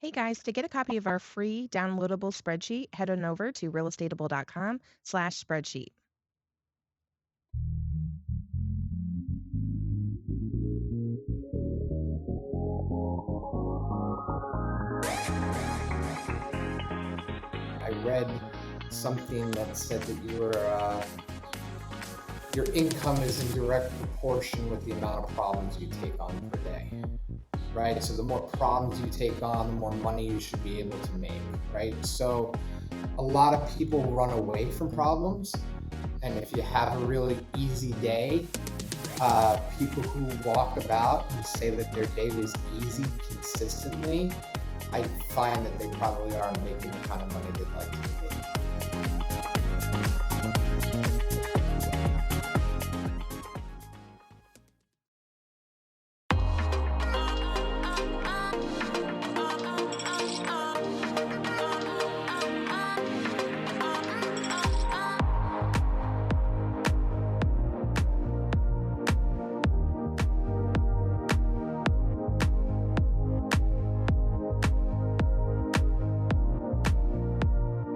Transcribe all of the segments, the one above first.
Hey guys, to get a copy of our free downloadable spreadsheet, head on over to realestatable.com/spreadsheet. I read something that said that your income is in direct proportion with the amount of problems you take on per day, right? So the more problems you take on, the more money you should be able to make, right? So a lot of people run away from problems, and if you have a really easy day, people who walk about and say that their day was easy consistently, I find that they probably aren't making the kind of money they'd like to make.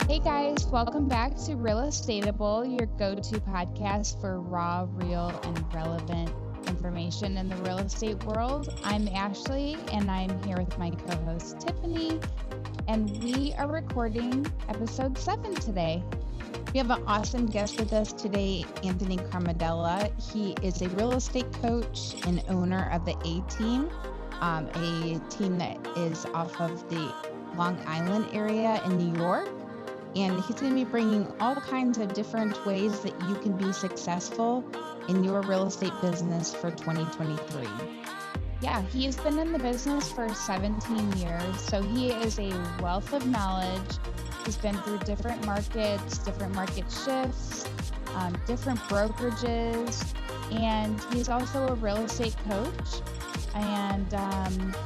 Hey guys, welcome back to Realestatable, your go-to podcast for raw, real, and relevant information in the real estate world. I'm Ashley, and I'm here with my co-host Tiffany, and we are recording episode 7 today. We have an awesome guest with us today, Anthony Camardella. He is a real estate coach and owner of the A-Team, a team that is off of the Long Island area in New York. And he's going to be bringing all kinds of different ways that you can be successful in your real estate business for 2023. Yeah, he has been in the business for 17 years, so he is a wealth of knowledge. He's been through different markets, different market shifts, different brokerages, and he's also a real estate coach. And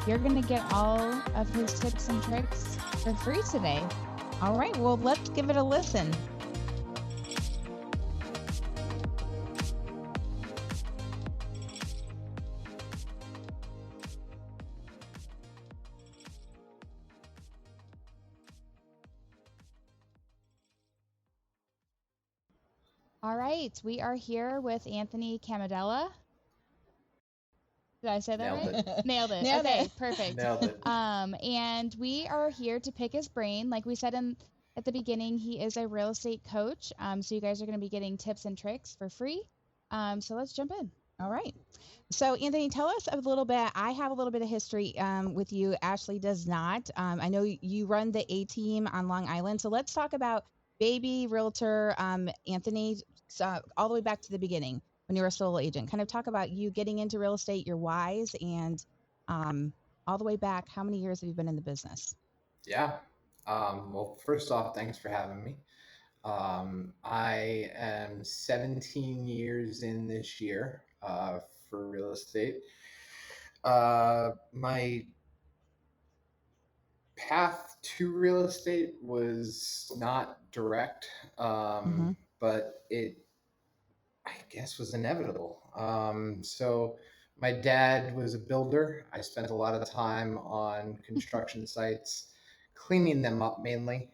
you're going to get all of his tips and tricks for free today. All right, well, let's give it a listen. All right, we are here with Anthony Camardella. Did I say that Nailed right? it. Nailed it. Nailed Okay, it. perfect. Nailed it. And we are here to pick his brain. Like we said at the beginning, he is a real estate coach. So you guys are going to be getting tips and tricks for free. So let's jump in. All right. So, Anthony, tell us a little bit. I have a little bit of history with you. Ashley does not. I know you run the A-Team on Long Island. So let's talk about baby realtor Anthony, all the way back to the beginning when you were a solo agent. Kind of talk about you getting into real estate, your whys, and all the way back. How many years have you been in the business? Yeah. Well, first off, thanks for having me. I am 17 years in this year for real estate. My path to real estate was not direct, Mm-hmm. but it, I guess, was inevitable. So my dad was a builder. I spent a lot of time on construction sites, cleaning them up mainly,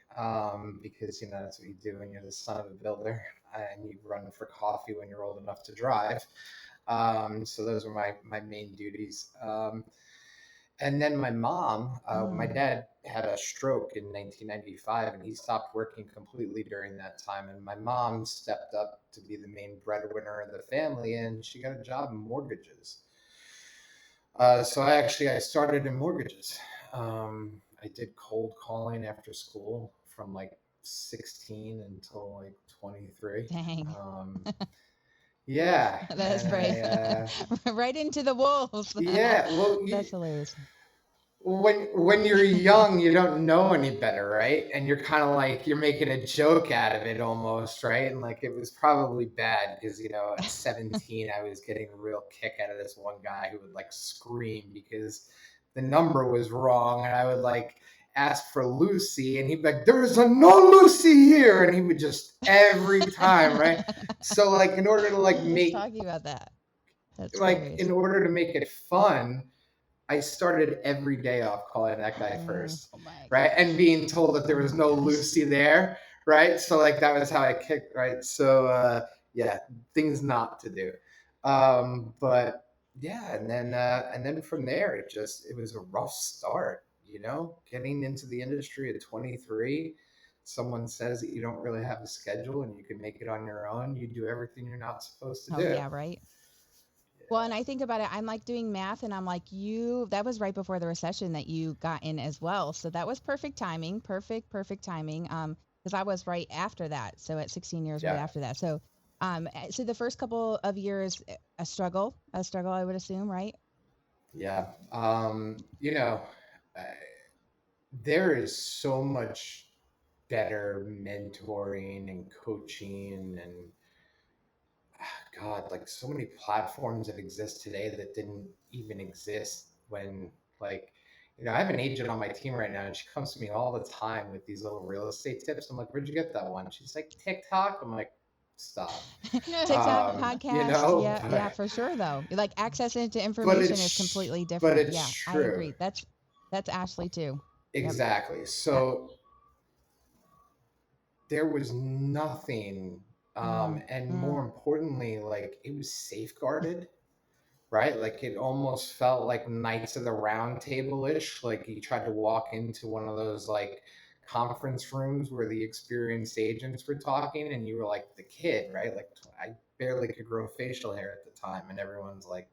because that's what you do when you're the son of a builder and you run for coffee when you're old enough to drive. So those were my main duties. And then my mom, my dad had a stroke in 1995 and he stopped working completely during that time. And my mom stepped up to be the main breadwinner of the family and she got a job in mortgages. So I started in mortgages. I did cold calling after school from like 16 until like 23. Dang. Yeah. That's And right. Right into the wolves. yeah, well, That's hilarious. when you're young, you don't know any better, right? And you're kind of like you're making a joke out of it almost, right? And like it was probably bad because at 17 I was getting a real kick out of this one guy who would like scream because the number was wrong, and I would like ask for Lucy, and he'd be like, "There's a no Lucy here," and he would just every time, right? So like in order to like Just make talking about that. That's like hilarious. in order to make it fun, I started every day off calling that guy first, Oh my right? gosh. And being told that there Oh was my no gosh. Lucy there, right? So like that was how I kicked, right? So yeah, things not to do. But yeah, and then from there it was a rough start, you know, getting into the industry at 23. Someone says that you don't really have a schedule and you can make it on your own. You do everything you're not supposed to Oh do. yeah, right. Well, and I think about it, I'm like doing math and I'm like, that was right before the recession that you got in as well. So that was perfect timing, perfect timing. Because I was right after that. So at 16 years, right Yeah. after that. So the first couple of years, a struggle, I would assume, right? Yeah. You know, uh, there is so much better mentoring and coaching and God, like so many platforms that exist today that didn't even exist when, like, you know, I have an agent on my team right now and she comes to me all the time with these little real estate tips. I'm like, where'd you get that one? She's like, TikTok. I'm like, stop. TikTok, You podcast, know, yeah, for sure though. Like access into but information is it's completely but different. it's Yeah, I true. agree. That's Ashlee too. Yep. Exactly. Uh, So there was nothing, mm, and mm. more importantly, like it was safeguarded, right? Like it almost felt like Knights of the Round Table ish. Like you tried to walk into one of those like conference rooms where the experienced agents were talking, and you were like the kid, right? Like I barely could grow facial hair at the time, and everyone's like,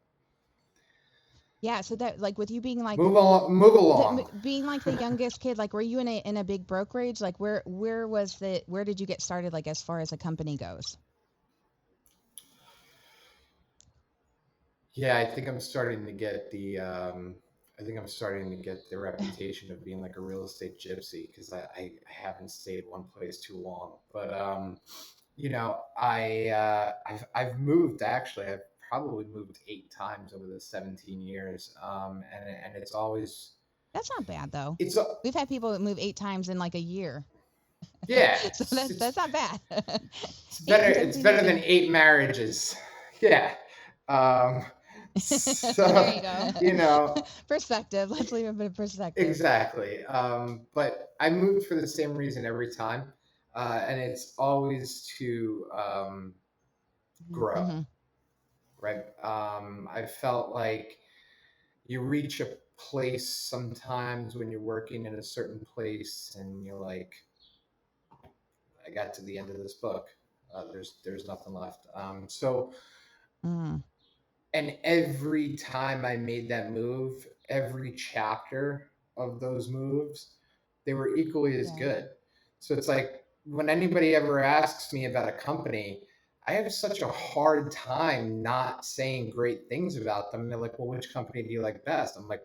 Yeah, so that like with you being like move along." being like the youngest kid, like were you in a big brokerage? Like where did you get started like as far as a company goes? Yeah, I think I'm starting to get the I think I'm starting to get the reputation of being like a real estate gypsy because I haven't stayed one place too long. But you know, I've moved actually. I've probably moved 8 times over the 17 years. And it's always That's not bad though. it's We've had people that move 8 times in like a year. yeah, So it's that's not bad. it's Eight better in it's 17 better years, than yeah. 8 marriages. Yeah. Um There so you go. you know, Perspective. Let's leave it with perspective. exactly. But I moved for the same reason every time. And it's always to grow, Mm-hmm. right? I felt like you reach a place sometimes when you're working in a certain place and you're like, I got to the end of this book. There's nothing left. Mm. And every time I made that move, every chapter of those moves, they were equally as Yeah. good. So it's like when anybody ever asks me about a company, I have such a hard time not saying great things about them. And they're like, well, which company do you like best? I'm like,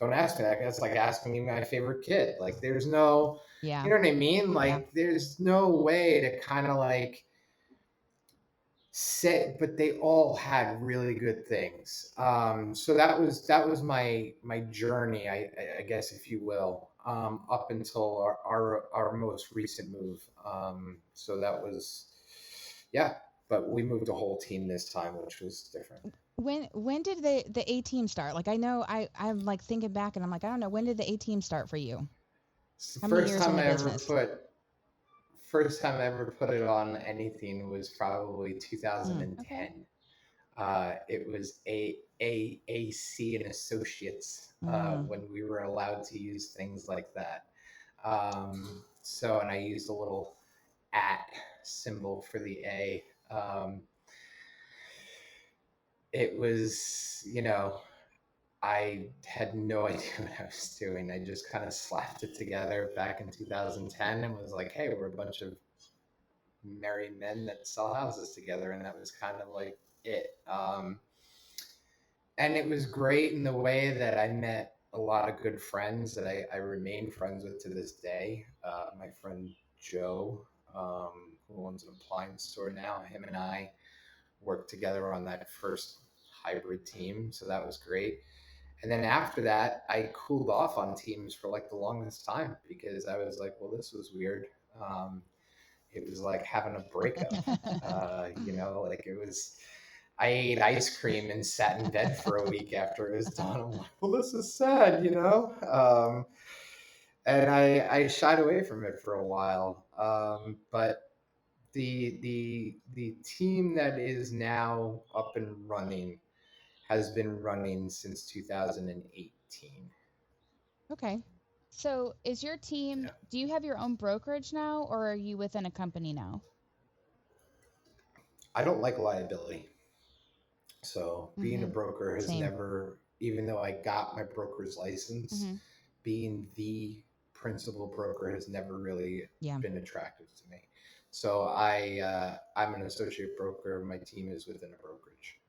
don't ask me that. It's like asking me my favorite kid. Like, there's no, Yeah. you know what I mean? Yeah. Like, there's no way to kind of like say, but they all had really good things. So that was my journey, I guess, if you will, up until our most recent move. So that was, yeah. But we moved a whole team this time, which was different. When did the A team start? Like I know I'm like thinking back and I'm like, I don't know, when did the A team start for you? It's the How many years in the business? First time I ever put it on anything was probably Okay. 2010. It was AAC and Associates, Mm. when we were allowed to use things like that. And I used a little at symbol for the A. It was, you know, I had no idea what I was doing. I just kind of slapped it together back in 2010 and was like, hey, we're a bunch of married men that sell houses together. And that was kind of like it. And it was great in the way that I met a lot of good friends that I remain friends with to this day. My friend Joe, who owns an appliance store now, him and I worked together on that first hybrid team. So that was great. And then after that, I cooled off on teams for like the longest time because I was like, well, this was weird. It was like having a breakup, you know, like it was, I ate ice cream and sat in bed for a week after it was done. I'm like, well, this is sad, you know? And I shied away from it for a while. But the team that is now up and running has been running since 2018. Okay. So is your team, Yeah. do you have your own brokerage now, or are you within a company now? I don't like liability. So being a Mm-hmm. broker has Same. never, even though I got my broker's license, Mm-hmm. being the principal broker has never really Yeah. been attractive to me. So I'm an associate broker. My team is within a brokerage.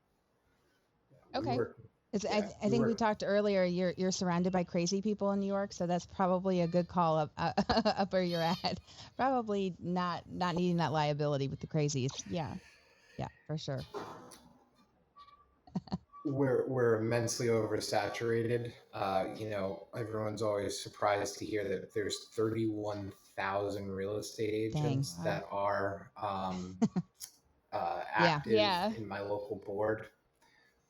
Yeah, we Okay. work. It's, Yeah, I we think we work. talked earlier. You're surrounded by crazy people in New York, so that's probably a good call up up where you're at. Probably not needing that liability with the crazies. Yeah, yeah, for sure. We're immensely oversaturated. Everyone's always surprised to hear that there's 31,000 real estate Dang. agents Wow. that are Yeah. active Yeah. in my local board.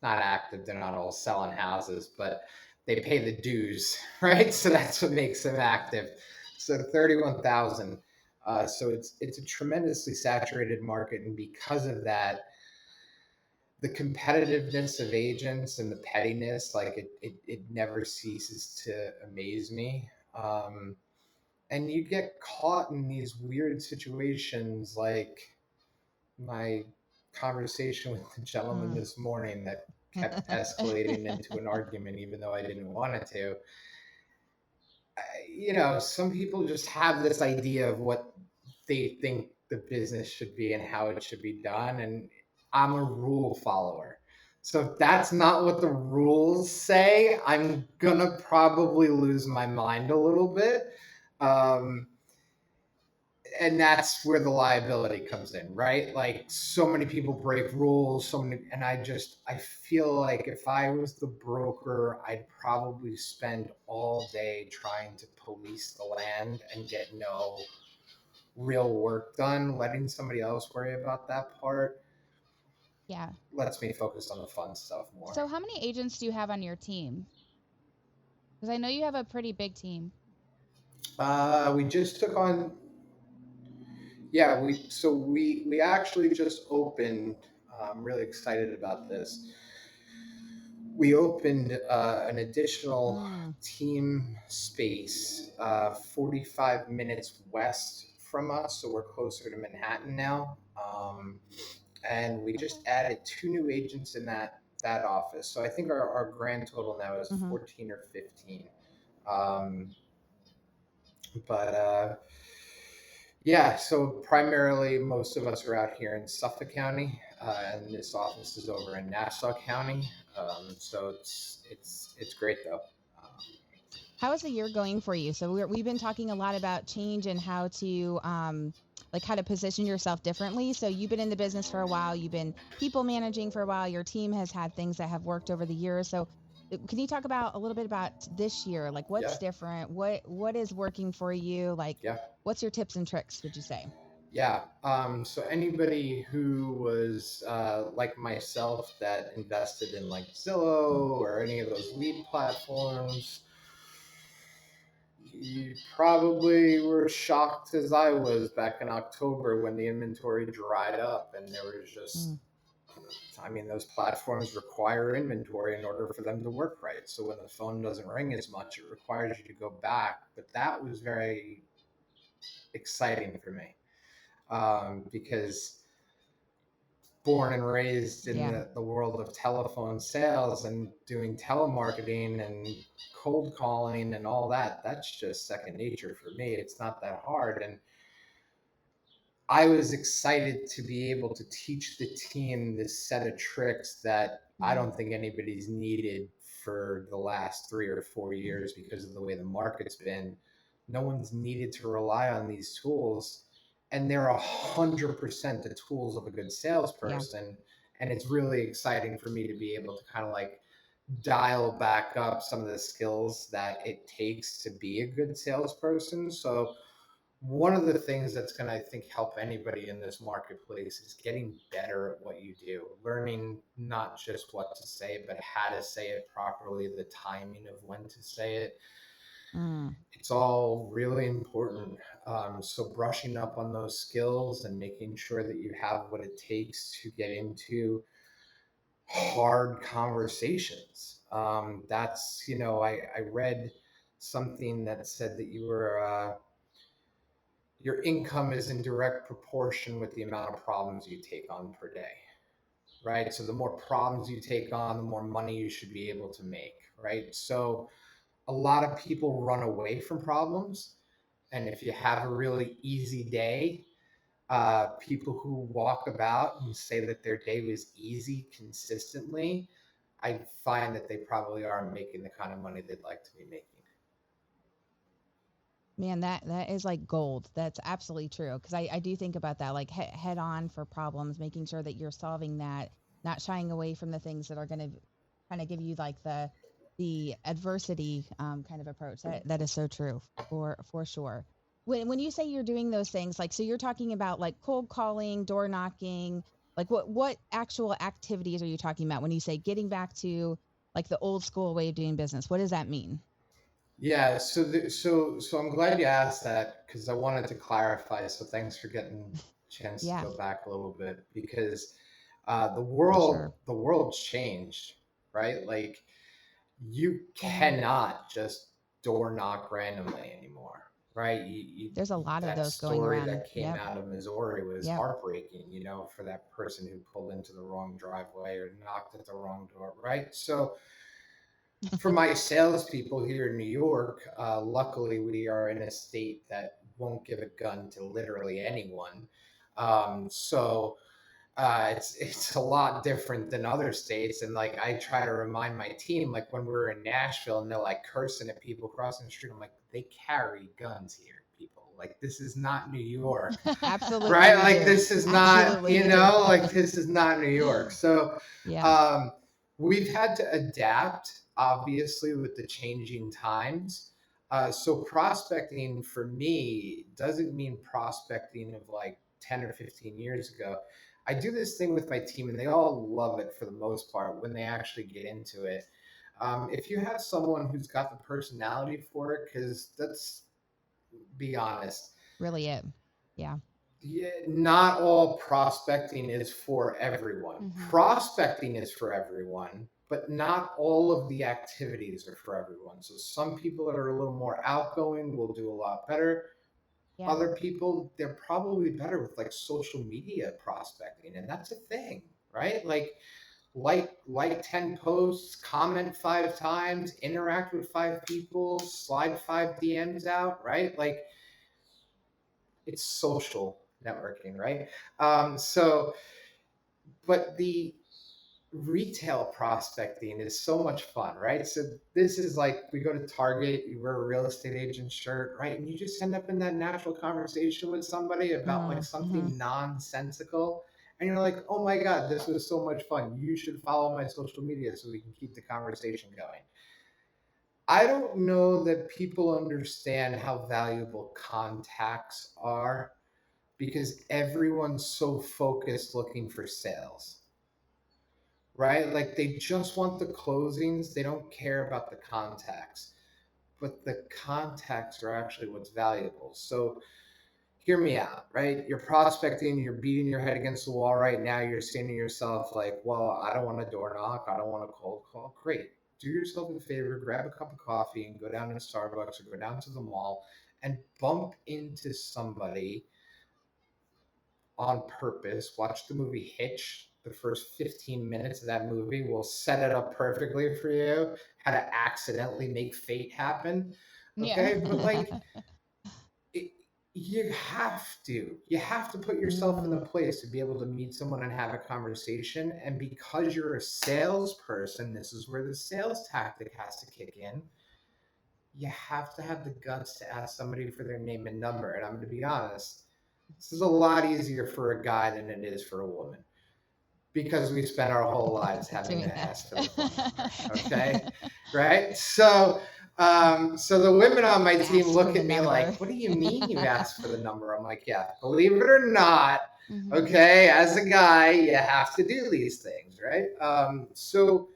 Not active, they're not all selling houses, but they pay the dues, right? So that's what makes them active. So 31,000. So it's a tremendously saturated market, and because of that, the competitiveness of agents and the pettiness, like it never ceases to amaze me. And you get caught in these weird situations, like my conversation with the gentleman Mm. this morning that kept escalating into an argument, even though I didn't want it to. Some people just have this idea of what they think the business should be and how it should be done. And I'm a rule follower. So if that's not what the rules say, I'm going to probably lose my mind a little bit. Um, and that's where the liability comes in, right? Like so many people break rules, and I feel like if I was the broker, I'd probably spend all day trying to police the land and get no real work done. Letting somebody else worry about that part Yeah. lets me focus on the fun stuff more. So how many agents do you have on your team? Because I know you have a pretty big team. We just took on, yeah, we actually just opened. I'm really excited about this. We opened an additional Mm. team space 45 minutes west from us, so we're closer to Manhattan now. And we just added 2 new agents in that office. So I think our grand total now is Mm-hmm. 14 or 15. But yeah, so primarily most of us are out here in Suffolk County, and this office is over in Nassau County. So it's great though. How is the year going for you? So we've been talking a lot about change and how to like how to position yourself differently. So you've been in the business for a while, you've been people managing for a while, your team has had things that have worked over the years. So can you talk about a little bit about this year? Like Yeah, what's different? What is working for you? Like yeah. what's your tips and tricks, would you say? Yeah. So anybody who was like myself that invested in like Zillow or any of those lead platforms, you probably were shocked as I was back in October when the inventory dried up and there was just, Mm. I mean, those platforms require inventory in order for them to work right. So when the phone doesn't ring as much, it requires you to go back. But that was very exciting for me. Because born and raised in Yeah. the world of telephone sales and doing telemarketing and cold calling and all that, that's just second nature for me. It's not that hard. And I was excited to be able to teach the team this set of tricks that I don't think anybody's needed for the last 3 or 4 years because of the way the market's been. No one's needed to rely on these tools, and they're 100% the tools of a good Yeah. salesperson. And it's really exciting for me to be able to kind of like dial back up some of the skills that it takes to be a good salesperson. So one of the things that's going to, I think, help anybody in this marketplace is getting better at what you do, learning not just what to say, but how to say it properly, the timing of when to say it. It's all really important. So brushing up on those skills and making sure that you have what it takes to get into hard conversations. That's, I read something that said that your income is in direct proportion with the amount of problems you take on per day, right? So the more problems you take on, the more money you should be able to make, right? So a lot of people run away from problems. And if you have a really easy day, people who walk about and say that their day was easy consistently, I find that they probably aren't making the kind of money they'd like to be making. Man, that is like gold. That's absolutely true. Because I do think about that, like head on for problems, making sure that you're solving that, not shying away from the things that are going to kind of give you like the adversity kind of approach. That is so true for sure. When you say you're doing those things, like, so you're talking about like cold calling, door knocking, like what actual activities are you talking about when you say getting back to like the old school way of doing business? What does that mean? Yeah, so I'm glad you asked that, because I wanted to clarify. So thanks for getting a chance to Yeah, go back a little bit, because the for sure. world's changed, right? Like, you cannot just door knock randomly anymore, right? There's a lot of That those going story around. that came Yep. out of Missouri was Yep. heartbreaking, for that person who pulled into the wrong driveway or knocked at the wrong door, right? So for my salespeople here in New York, luckily we are in a state that won't give a gun to literally anyone. So it's a lot different than other states. And like, I try to remind my team, like when we were in Nashville and they're like cursing at people crossing the street, I'm like, they carry guns here, people. Like, this is not New York, Absolutely, right? you Like, do. this is not, Absolutely, you do. like, this is not New York. So Yeah. we've had to adapt, obviously, with the changing times. So prospecting for me doesn't mean prospecting of like 10 or 15 years ago. I do this thing with my team, and they all love it for the most part when they actually get into it. If you have someone who's got the personality for it, because let's be honest, Really it. Yeah. not all prospecting is for everyone. Mhm. Prospecting is for everyone, but not all of the activities are for everyone. So some people that are a little more outgoing will do a lot better. Yeah. Other people, they're probably better with like social media prospecting, and that's a thing, right? Like 10 posts, comment 5 times, interact with 5 people, slide 5 DMs out, right? Like, it's social networking, right? But the retail prospecting is so much fun, right? So this is like, we go to Target, you wear a real estate agent shirt, right? And you just end up in that natural conversation with somebody about like something nonsensical. And you're like, oh my God, this was so much fun. You should follow my social media so we can keep the conversation going. I don't know that people understand how valuable contacts are, because everyone's so focused looking for sales, right? Like, they just want the closings. They don't care about the contacts, but the contacts are actually what's valuable. So hear me out, right? You're prospecting, you're beating your head against the wall right now. You're saying to yourself, like, well, I don't want to door knock. I don't want to cold call. Great. Do yourself a favor, grab a cup of coffee and go down to Starbucks or go down to the mall and bump into somebody on purpose. Watch the movie Hitch. The first 15 minutes of that movie will set it up perfectly for you, how to accidentally make fate happen. Okay. Yeah. But like, you have to put yourself in the place to be able to meet someone and have a conversation. And because you're a salesperson, this is where the sales tactic has to kick in. You have to have the guts to ask somebody for their name and number. And I'm going to be honest, this is a lot easier for a guy than it is for a woman, because we spend our whole lives having to ask for the phone number. Okay. Right. So So the women on my team Asked look for the at me number. like, what do you mean you asked for the number? I'm like, yeah, believe it or not, Mhm. okay, as a guy, you have to do these things, right? So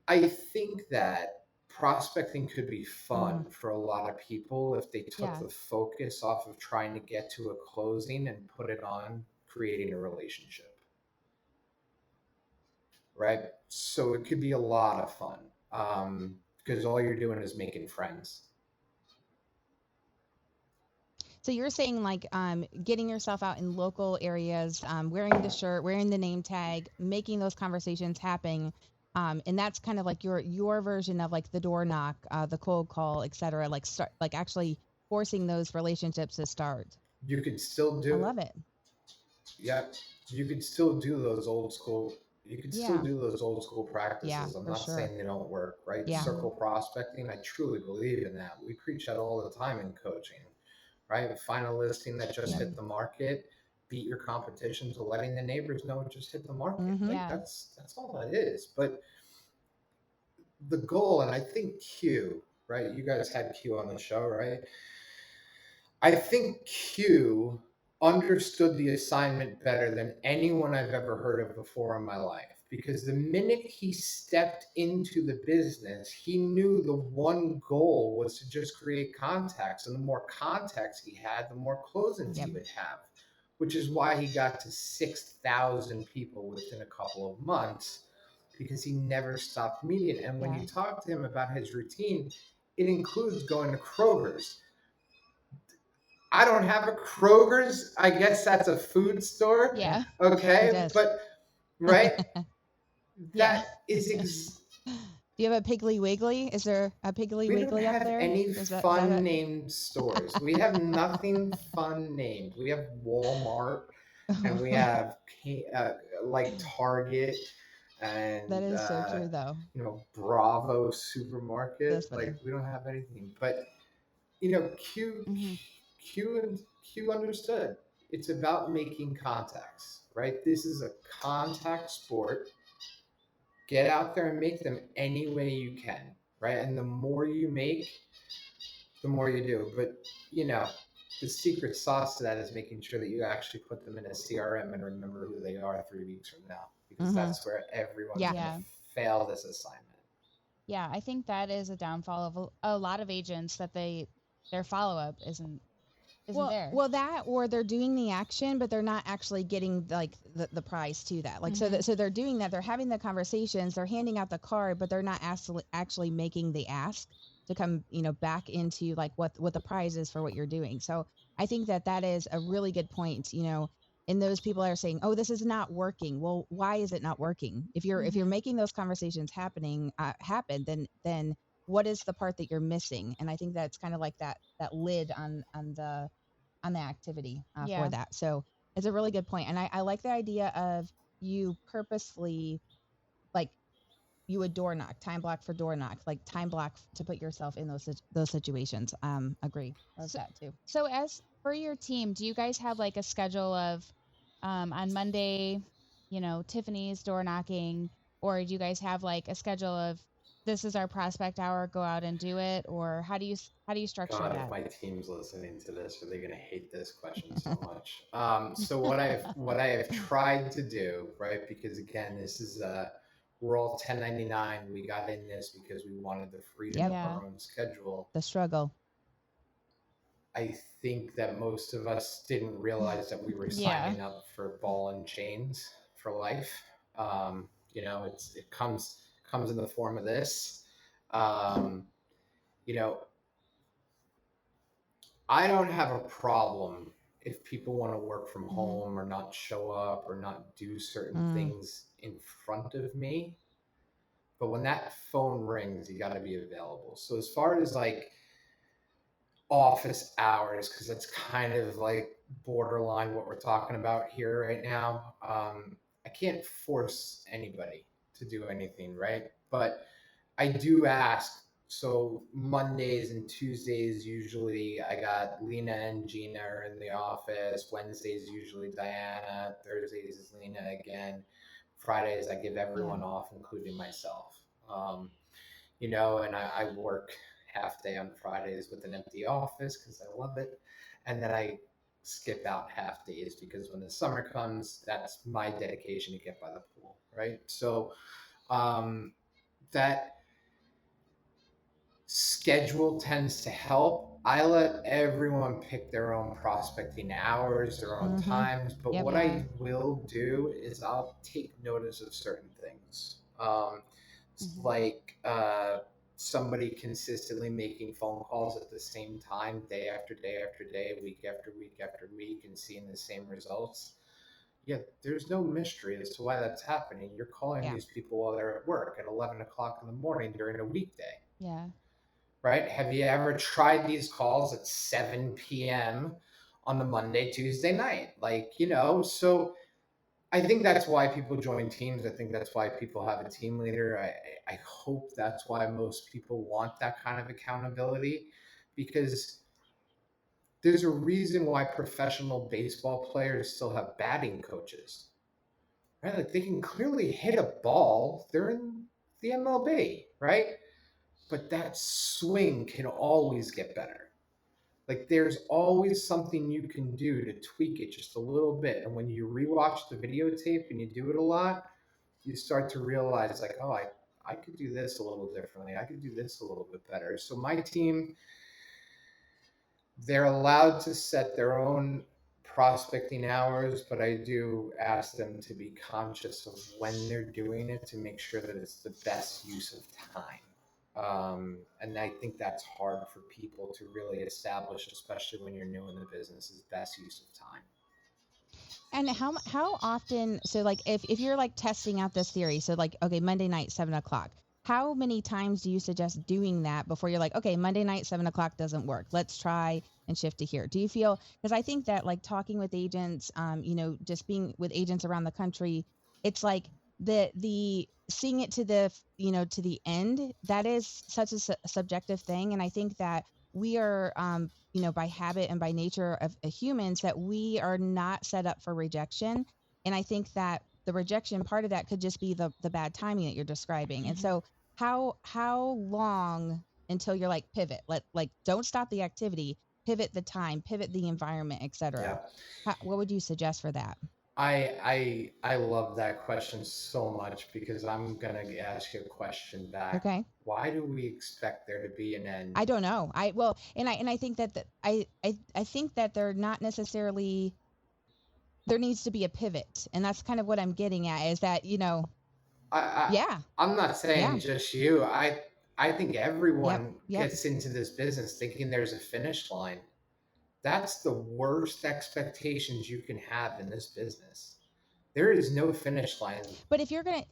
I think that prospecting could be fun for a lot of people if they took Yeah. the focus off of trying to get to a closing and put it on creating a relationship, right? So it could be a lot of fun because all you're doing is making friends. So you're saying like getting yourself out in local areas, wearing the shirt, wearing the name tag, making those conversations happen. And that's kind of like your version of like the door knock, the cold call, et cetera, like start like actually forcing those relationships to start. You could still I do love it. Yeah, you could still do those old school. You could still Yeah. do those old school Yeah, practices. I'm for not sure. saying they don't work, right? Yeah. Circle prospecting. I truly believe in that. We preach that all the time in coaching, right? Find a listing that just Yeah. hit the market. Beat your competition to letting the neighbors know it just hit the market. Mhm. Like Yeah. that's all that is. But the goal, and I think Q, right? You guys had Q on the show, right? I think Q understood the assignment better than anyone I've ever heard of before in my life. Because the minute he stepped into the business, he knew the one goal was to just create contacts. And the more contacts he had, the more closings he Yep. would have, which is why he got to 6,000 people within a couple of months because he never stopped meeting. And when Yeah. you talk to him about his routine, it includes going to Kroger's. I don't have a Kroger's. I guess that's a food store. Yeah. Okay. It does. But, right? Yeah. That is, Do you have a Piggly Wiggly? Is there a Piggly we don't Wiggly up have there? any Is that fun it? named stores. We have nothing fun named. We have Walmart and we have like Target and, That is so true, though. Bravo supermarket. That's funny. Like we don't have anything, but Q Mhm. Q understood. It's about making contacts, right? This is a contact sport. Get out there and make them any way you can, right? And the more you make, the more you do. But the secret sauce to that is making sure that you actually put them in a CRM and remember who they are 3 weeks from now, because that's where everyone's Yeah. going Yeah. to fail this assignment. Yeah. I think that is a downfall of a lot of agents that their follow up isn't there. Well, that or they're doing the action, but they're not actually getting like the prize to that. Like so they're doing that. They're having the conversations. They're handing out the card, but they're not actually making the ask to come back into like what the prize is for what you're doing. So I think that is a really good point. And those people are saying, "Oh, this is not working." Well, why is it not working? If you're making those conversations happen, then what is the part that you're missing? And I think that's kind of like that lid on the activity for Yeah. that. So it's a really good point. And I like the idea of you purposely, like you would door knock, time block for door knock, like time block to put yourself in those situations. Agree. Love that too. So as for your team, do you guys have like a schedule of on Monday, Tiffany's door knocking, or do you guys have like a schedule of this is our prospect hour, go out and do it, or how do you structure God, if that? my team's listening to this, are they going to hate this question so much? So what I have tried to do, right? Because again, this is we're all 1099. We got in this because we wanted the freedom Yep. of Yeah. our own schedule. The struggle. I think that most of us didn't realize that we were Yeah. signing up for ball and chains for life. It comes in the form of this. You know, I don't have a problem if people want to work from home or not show up or not do certain things in front of me. But when that phone rings, you got to be available. So as far as like office hours, because that's kind of like borderline what we're talking about here right now, I can't force anybody to do anything, right? But I do ask. So Mondays and Tuesdays, usually I got Lena and Gina are in the office. Wednesdays, usually Diana. Thursdays is Lena again. Fridays, I give everyone off, including myself. you know, and I work half day on Fridays with an empty office because I love it. And then I skip out half days because when the summer comes, that's my dedication to get by the pool, right? So um, that schedule tends to help. I let everyone pick their own prospecting hours, their own times, but Yep. what I will do is I'll take notice of certain things. Like somebody consistently making phone calls at the same time, day after day after day, week after week after week, and seeing the same results. Yeah, there's no mystery as to why that's happening. You're calling these people while they're at work at 11 o'clock in the morning during a weekday. Yeah. Right? Have you ever tried these calls at 7 p.m. on the Monday, Tuesday night? Like, you know, so I think that's why people join teams. I think that's why people have a team leader. I hope that's why most people want that kind of accountability, because there's a reason why professional baseball players still have batting coaches. Right? Like they can clearly hit a ball. They're in the MLB, right? But that swing can always get better. Like there's always something you can do to tweak it just a little bit. And when you rewatch the videotape and you do it a lot, you start to realize like, oh, I could do this a little differently. I could do this a little bit better. So my team, they're allowed to set their own prospecting hours, but I do ask them to be conscious of when they're doing it to make sure that it's the best use of time. And I think that's hard for people to really establish, especially when you're new in the business, is best use of time. And how often, so like if you're like testing out this theory, so like, okay, Monday night, 7 o'clock, how many times do you suggest doing that before you're like, okay, Monday night, 7 o'clock doesn't work, let's try and shift to here? Do you feel, because I think that like talking with agents, you know, just being with agents around the country, it's like the seeing it to the, you know, to the end, that is such a subjective thing. And I think that we are, you know, by habit and by nature of humans, that we are not set up for rejection. And I think that the rejection part of that could just be the bad timing that you're describing. And so how long until you're like pivot, like don't stop the activity, pivot the time, pivot the environment, etc. What would you suggest for that? I love that question so much, because I'm gonna ask you a question back. Okay. Why do we expect there to be an end? I don't know. I think that I think that they're not necessarily, there needs to be a pivot, and that's kind of what I'm getting at, is that, you know, I'm not saying just you. I think everyone Yep. gets into this business thinking there's a finish line. That's the worst expectations you can have in this business. There is no finish line. But if you're gonna,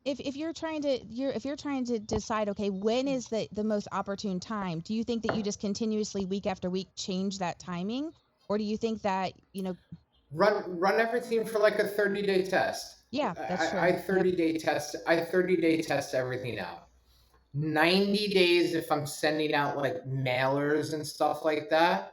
if you're trying to decide, okay, when is the most opportune time, do you think that you just continuously week after week change that timing, or do you think that, you know, run everything for like a 30-day test? Yeah, that's true. I 30-day test. I 30-day test everything out. 90 days if I'm sending out like mailers and stuff like that.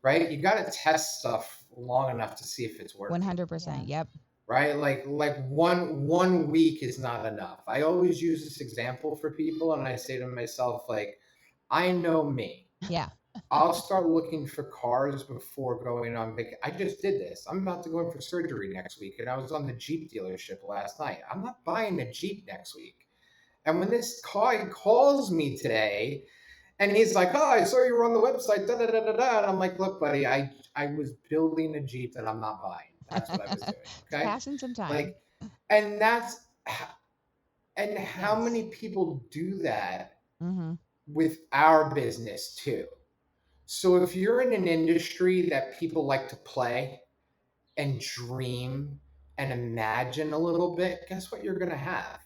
Right? You got to test stuff long enough to see if it's working. 100%. Yep. Right? Like one week is not enough. I always use this example for people, and I say to myself, like, I know me. Yeah. I'll start looking for cars before going on vacation. I just did this. I'm about to go in for surgery next week, and I was on the Jeep dealership last night. I'm not buying a Jeep next week. And when this guy calls me today, and he's like, "Oh, I saw you were on the website, da da da da da," and I'm like, "Look, buddy, I was building a Jeep that I'm not buying. That's what I was doing. Okay, passing some time. Like, and how many people do that with our business too? So if you're in an industry that people like to play and dream and imagine a little bit, guess what you're gonna have?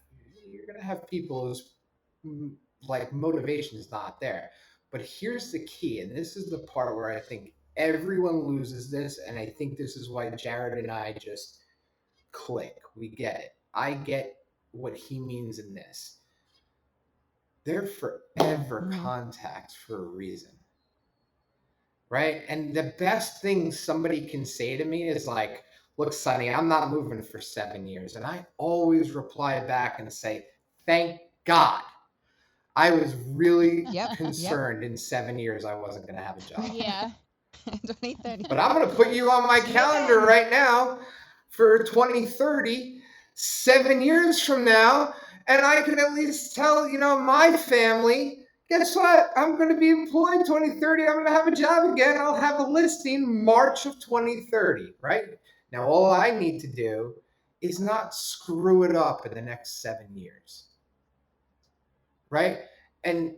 You're gonna have people whose like motivation is not there. But here's the key, and this is the part where I think everyone loses this, and I think this is why Jared and I just click. We get it. I get what he means in this. They're forever contacts for a reason. Right? And the best thing somebody can say to me is like, "Look, Sonny, I'm not moving for 7 years." And I always reply back and say, "Thank God." I was really Yep. concerned in 7 years I wasn't going to have a job. Yeah. 2030. But I'm going to put you on my calendar right now for 2030, 7 years from now, and I can at least tell, my family, guess what? I'm going to be employed 2030. I'm going to have a job again. I'll have a listing March of 2030, right? Now, all I need to do is not screw it up in the next 7 years, right? And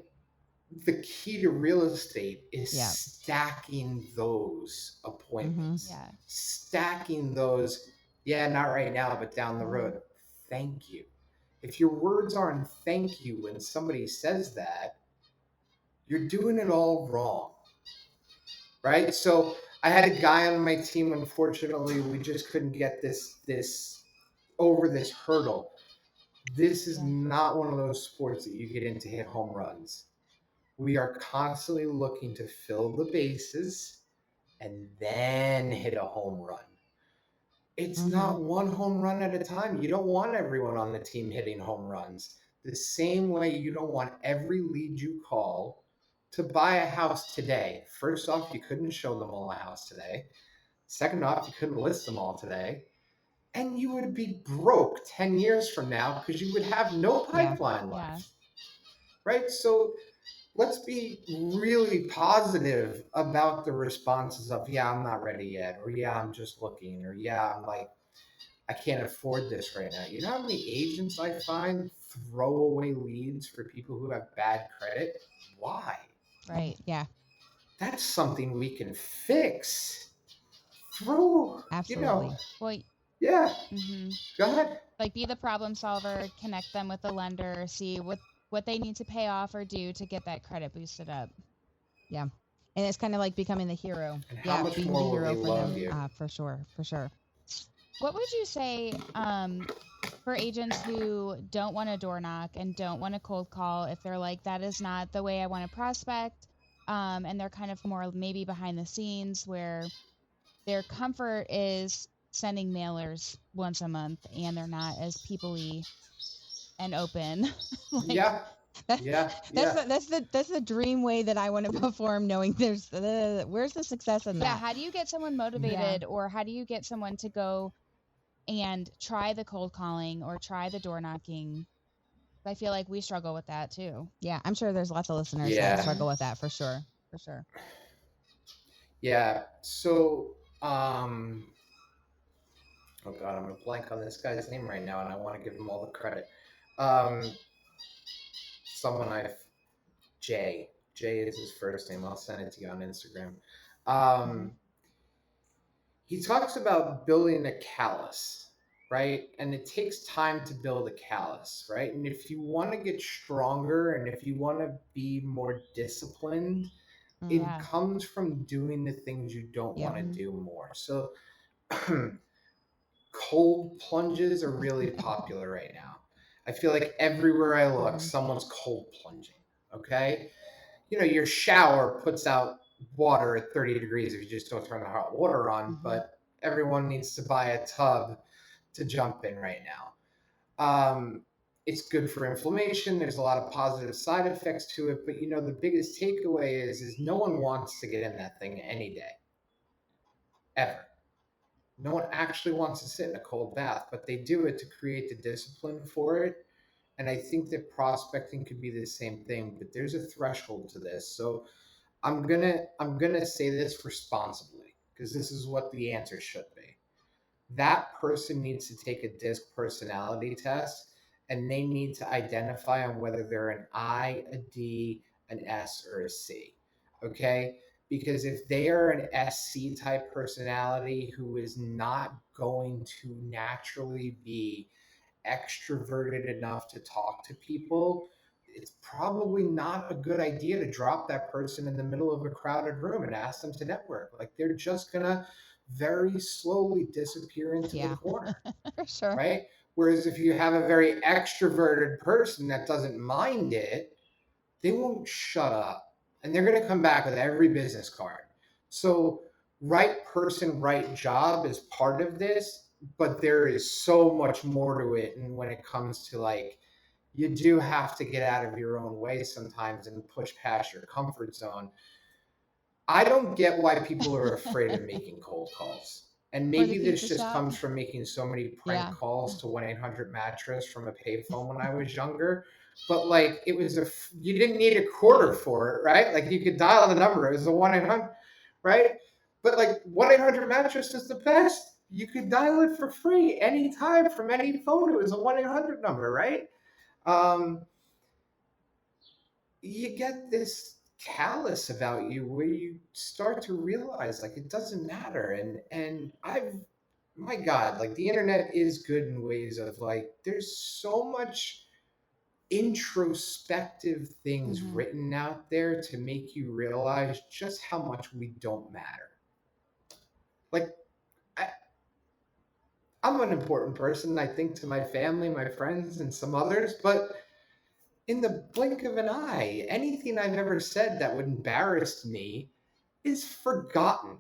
the key to real estate is stacking those appointments, Yeah. stacking those. Yeah, not right now, but down the road. Thank you. If your words aren't thank you when somebody says that, you're doing it all wrong, right? So I had a guy on my team. Unfortunately, we just couldn't get this over this hurdle. This is not one of those sports that you get in to hit home runs. We are constantly looking to fill the bases and then hit a home run. It's not one home run at a time. You don't want everyone on the team hitting home runs. The same way you don't want every lead you call to buy a house today. First off, you couldn't show them all a house today. Second off, you couldn't list them all today. And you would be broke 10 years from now because you would have no pipeline left. Right? So let's be really positive about the responses of, yeah, I'm not ready yet, or yeah, I'm just looking, or yeah, I can't afford this right now. You know how many agents I find throw away leads for people who have bad credit? Why? Right. Yeah. That's something we can fix. Absolutely. Well, yeah. Go ahead. Like, be the problem solver, connect them with the lender, see what they need to pay off or do to get that credit boosted up. Yeah. And it's kind of like becoming the hero. And how much more will they love you? For sure. What would you say for agents who don't want to door knock and don't want to cold call, if they're like, that is not the way I want to prospect, and they're kind of more maybe behind the scenes where their comfort is sending mailers once a month and they're not as people-y and open? That's the dream way that I want to perform, knowing where's the success in that? Yeah, how do you get someone motivated, or how do you get someone to go and try the cold calling or try the door knocking? I feel like we struggle with that too. Yeah, I'm sure there's lots of listeners that struggle with that for sure. Yeah. So, oh God, I'm gonna blank on this guy's name right now, and I want to give him all the credit. Jay is his first name. I'll send it to you on Instagram. He talks about building a callus, right? And it takes time to build a callus, right? And if you want to get stronger and if you want to be more disciplined, it comes from doing the things you don't want to do more. So cold plunges are really popular right now. I feel like everywhere I look, someone's cold plunging, okay? Your shower puts out water at 30 degrees if you just don't turn the hot water on, but everyone needs to buy a tub to jump in right now. It's good for inflammation. There's a lot of positive side effects to it, but the biggest takeaway is no one wants to get in that thing any day, ever. No one actually wants to sit in a cold bath, but they do it to create the discipline for it. And I think that prospecting could be the same thing, but there's a threshold to this. So I'm gonna say this responsibly, because this is what the answer should be. That person needs to take a DISC personality test, and they need to identify on whether they're an I, a D, an S, or a C. Okay? Because if they are an SC type personality who is not going to naturally be extroverted enough to talk to people, it's probably not a good idea to drop that person in the middle of a crowded room and ask them to network. Like, they're just gonna very slowly disappear into the corner. For sure. Right? Whereas if you have a very extroverted person that doesn't mind it, they won't shut up. And they're going to come back with every business card. So right person, right job is part of this, but there is so much more to it. And when it comes to you do have to get out of your own way sometimes and push past your comfort zone. I don't get why people are afraid of making cold calls. And maybe this just comes from making so many prank calls to 1-800-mattress from a payphone when I was younger. But like, it was you didn't need a quarter for it, right? Like, you could dial the number. It was a 1-800, right? But like, 1-800-mattress is the best. You could dial it for free anytime from any phone. It was a 1-800 number, right? You get this callous about you where you start to realize like it doesn't matter. And my God, like, the internet is good in ways of like, there's so much introspective things written out there to make you realize just how much we don't matter. Like, I'm an important person, I think, to my family, my friends, and some others, but in the blink of an eye, anything I've ever said that would embarrass me is forgotten,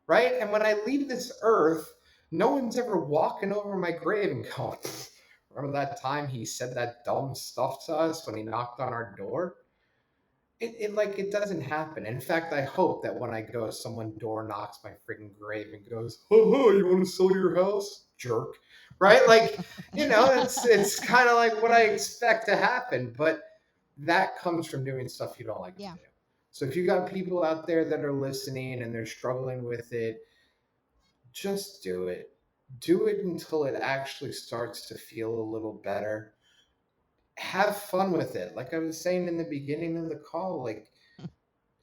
right? And when I leave this earth, no one's ever walking over my grave and going, remember that time he said that dumb stuff to us when he knocked on our door? It doesn't happen. In fact, I hope that when I go, someone door knocks my freaking grave and goes, "Oh, you want to sell your house, jerk?" Right? Like, it's kind of like what I expect to happen, but that comes from doing stuff you don't like to do. So if you got people out there that are listening and they're struggling with it, just do it. Do it until it actually starts to feel a little better. Have fun with it. Like I was saying in the beginning of the call, like,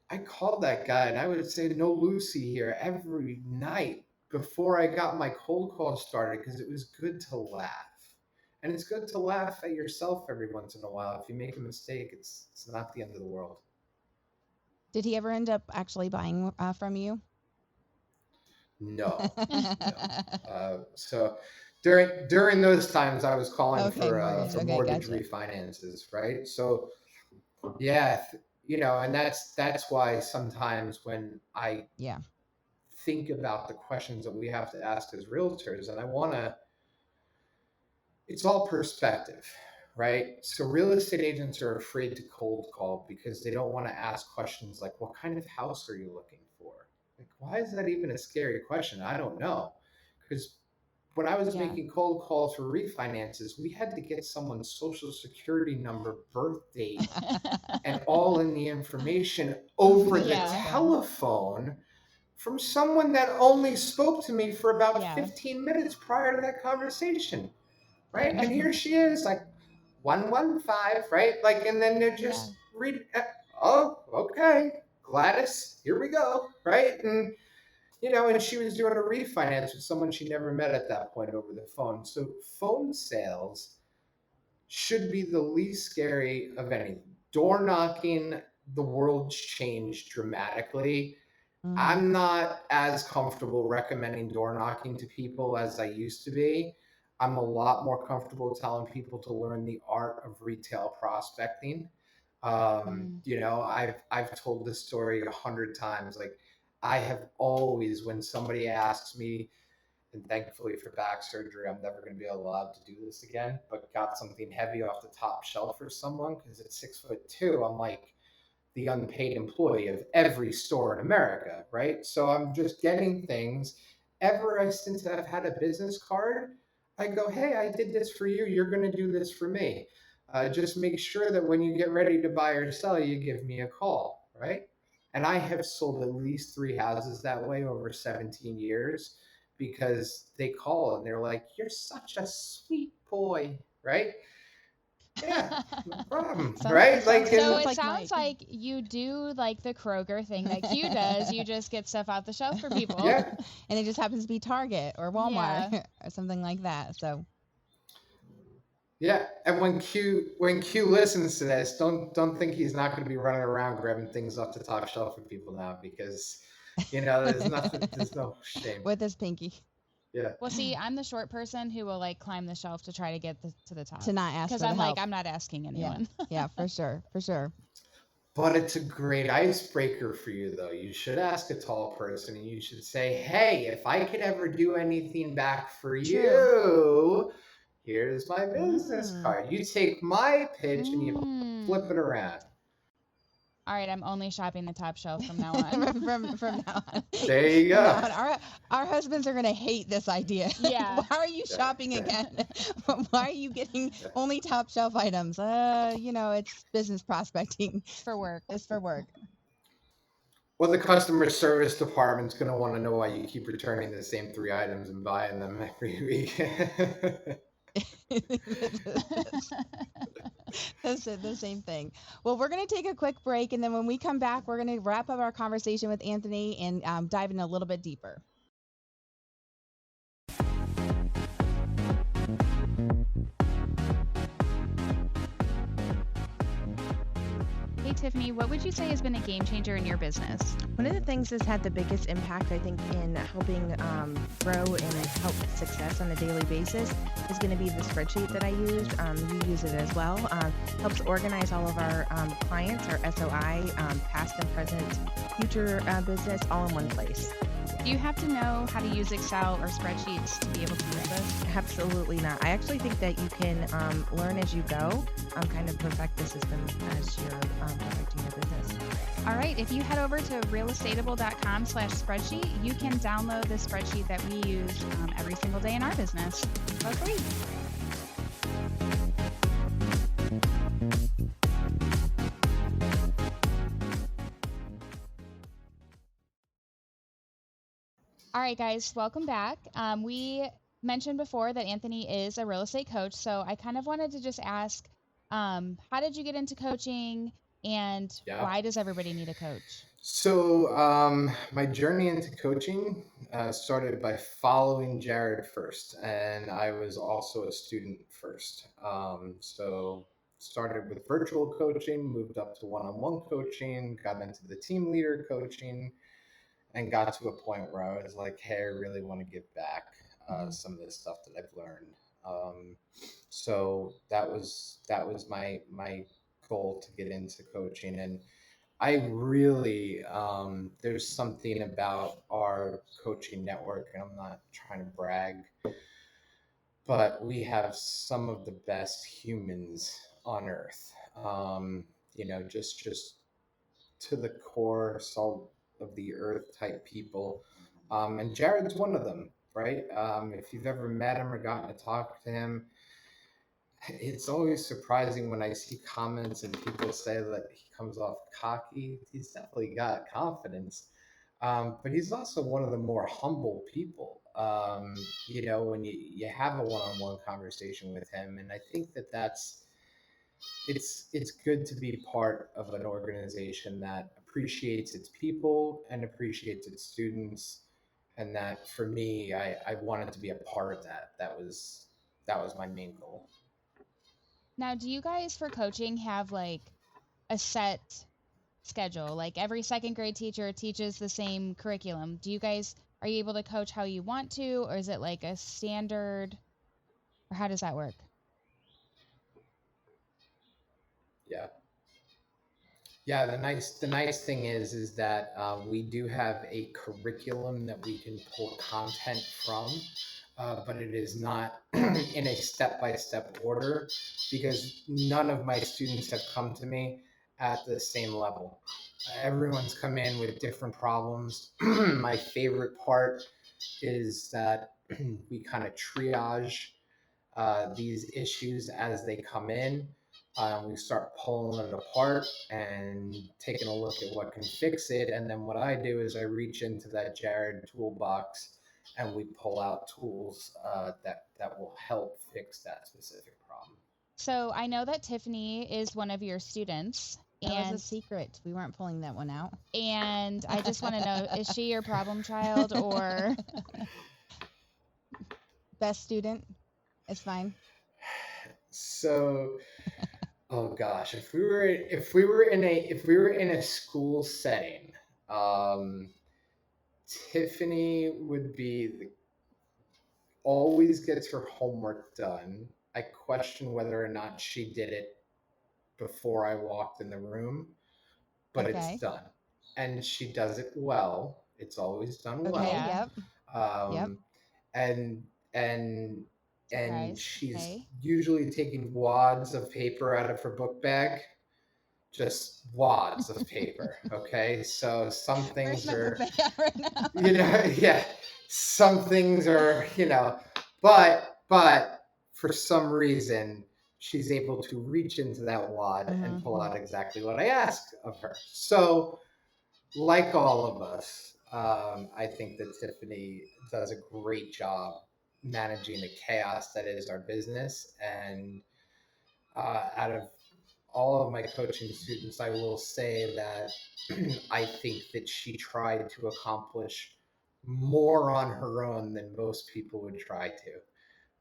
I called that guy and I would say no Lucy here every night before I got my cold call started, because it was good to laugh. And it's good to laugh at yourself every once in a while. If you make a mistake, it's not the end of the world. Did he ever end up actually buying from you? No. So during those times, I was calling for mortgage refinances, right? So yeah, and that's why sometimes when I think about the questions that we have to ask as realtors, and it's all perspective, right? So real estate agents are afraid to cold call because they don't want to ask questions like, what kind of house are you looking for? Like, why is that even a scary question? I don't know. Because when I was making cold calls for refinances, we had to get someone's social security number, birth date, and all in the information over the telephone from someone that only spoke to me for about 15 minutes prior to that conversation. Right? And here she is, like, 115, right? Like, and then they're just oh, okay, Gladys, here we go, right? And and she was doing a refinance with someone she never met at that point over the phone. So phone sales should be the least scary of anything. Door knocking, the world's changed dramatically. I'm not as comfortable recommending door knocking to people as I used to be. I'm a lot more comfortable telling people to learn the art of retail prospecting. I've told this story 100 times. Like, I have always, when somebody asks me, and thankfully for back surgery, I'm never going to be allowed to do this again, but got something heavy off the top shelf for someone, because at 6'2", I'm like the unpaid employee of every store in America, right? So I'm just getting things. Ever since I've had a business card, I go, hey, I did this for you. You're going to do this for me. Just make sure that when you get ready to buy or sell, you give me a call, right? And I have sold at least 3 houses that way over 17 years, because they call and they're like, you're such a sweet boy, right? Yeah, no problem, right? So it sounds like you do like the Kroger thing that Q does. You just get stuff off the shelf for people. Yeah. And it just happens to be Target or Walmart or something like that. So yeah, and when Q listens to this, don't think he's not going to be running around grabbing things off the top shelf for people now, because there's no shame with his pinky. Yeah. Well, see, I'm the short person who will like climb the shelf to try to get to the top. To not ask, because I'm like, I'm not asking anyone. Yeah, for sure. But it's a great icebreaker for you, though. You should ask a tall person, and you should say, hey, if I could ever do anything back for you, Here's my business card. You take my pitch and you flip it around. All right, I'm only shopping the top shelf from now on. from now on. There you go. Our husbands are gonna hate this idea. Yeah. Why are you shopping again? Why are you getting only top shelf items? It's business prospecting. For work. It's for work. Well, the customer service department's going to want to know why you keep returning the same 3 items and buying them every week. That's the same thing. Well, we're going to take a quick break, and then when we come back, we're going to wrap up our conversation with Anthony and dive in a little bit deeper. Hey, Tiffany, what would you say has been a game changer in your business? One of the things that's had the biggest impact, I think, in helping grow and help success on a daily basis is going to be the spreadsheet that I use. You use it as well. Helps organize all of our clients, our SOI, past and present, future business, all in one place. Do you have to know how to use Excel or spreadsheets to be able to use this? Absolutely not. I actually think that you can learn as you go, kind of perfect the system as you're perfecting your business. All right, if you head over to realestatable.com/spreadsheet, you can download the spreadsheet that we use every single day in our business for free. All right, guys, welcome back. We mentioned before that Anthony is a real estate coach, so I kind of wanted to just ask, how did you get into coaching, and why does everybody need a coach? So my journey into coaching started by following Jared first, and I was also a student first. So started with virtual coaching, moved up to one-on-one coaching, got into the team leader coaching, and got to a point where I was like, hey, I really want to give back some of the stuff that I've learned. So that was my goal to get into coaching. And I really, there's something about our coaching network, and I'm not trying to brag, but we have some of the best humans on earth. Just to the core, salt of the earth type people. And Jared's one of them, right? If you've ever met him or gotten to talk to him, it's always surprising when I see comments and people say that he comes off cocky. He's definitely got confidence, but he's also one of the more humble people. When you have a one-on-one conversation with him, and I think it's good to be part of an organization that appreciates its people and appreciates its students. And that, for me, I wanted to be a part of that. That was my main goal. Now, do you guys for coaching have like a set schedule? Like every second grade teacher teaches the same curriculum. Are you able to coach how you want to, or is it like a standard, or how does that work? Yeah. The nice thing is that we do have a curriculum that we can pull content from, but it is not in a step-by-step order, because none of my students have come to me at the same level. Everyone's come in with different problems. My favorite part is that we kind of triage these issues as they come in. We start pulling it apart and taking a look at what can fix it. And then what I do is I reach into that Jared toolbox and we pull out tools that will help fix that specific problem. So I know that Tiffany is one of your students. That was a secret. We weren't pulling that one out. And I just want to know, is she your problem child or best student? It's fine. So, oh gosh, if we were in a school setting, Tiffany would be always gets her homework done. I question whether or not she did it before I walked in the room, but Okay. it's done, and she does it well. It's always done well. Okay. Yep. And and Surprise. she's Okay. usually taking wads of paper out of her book bag, just wads of paper. Okay, so some Where's things my book are, bag at right now? yeah, some things are, but for some reason she's able to reach into that wad and pull out exactly what I asked of her. So, like all of us, I think that Tiffany does a great job managing the chaos that is our business. And out of all of my coaching students, I will say that I think that she tried to accomplish more on her own than most people would try to.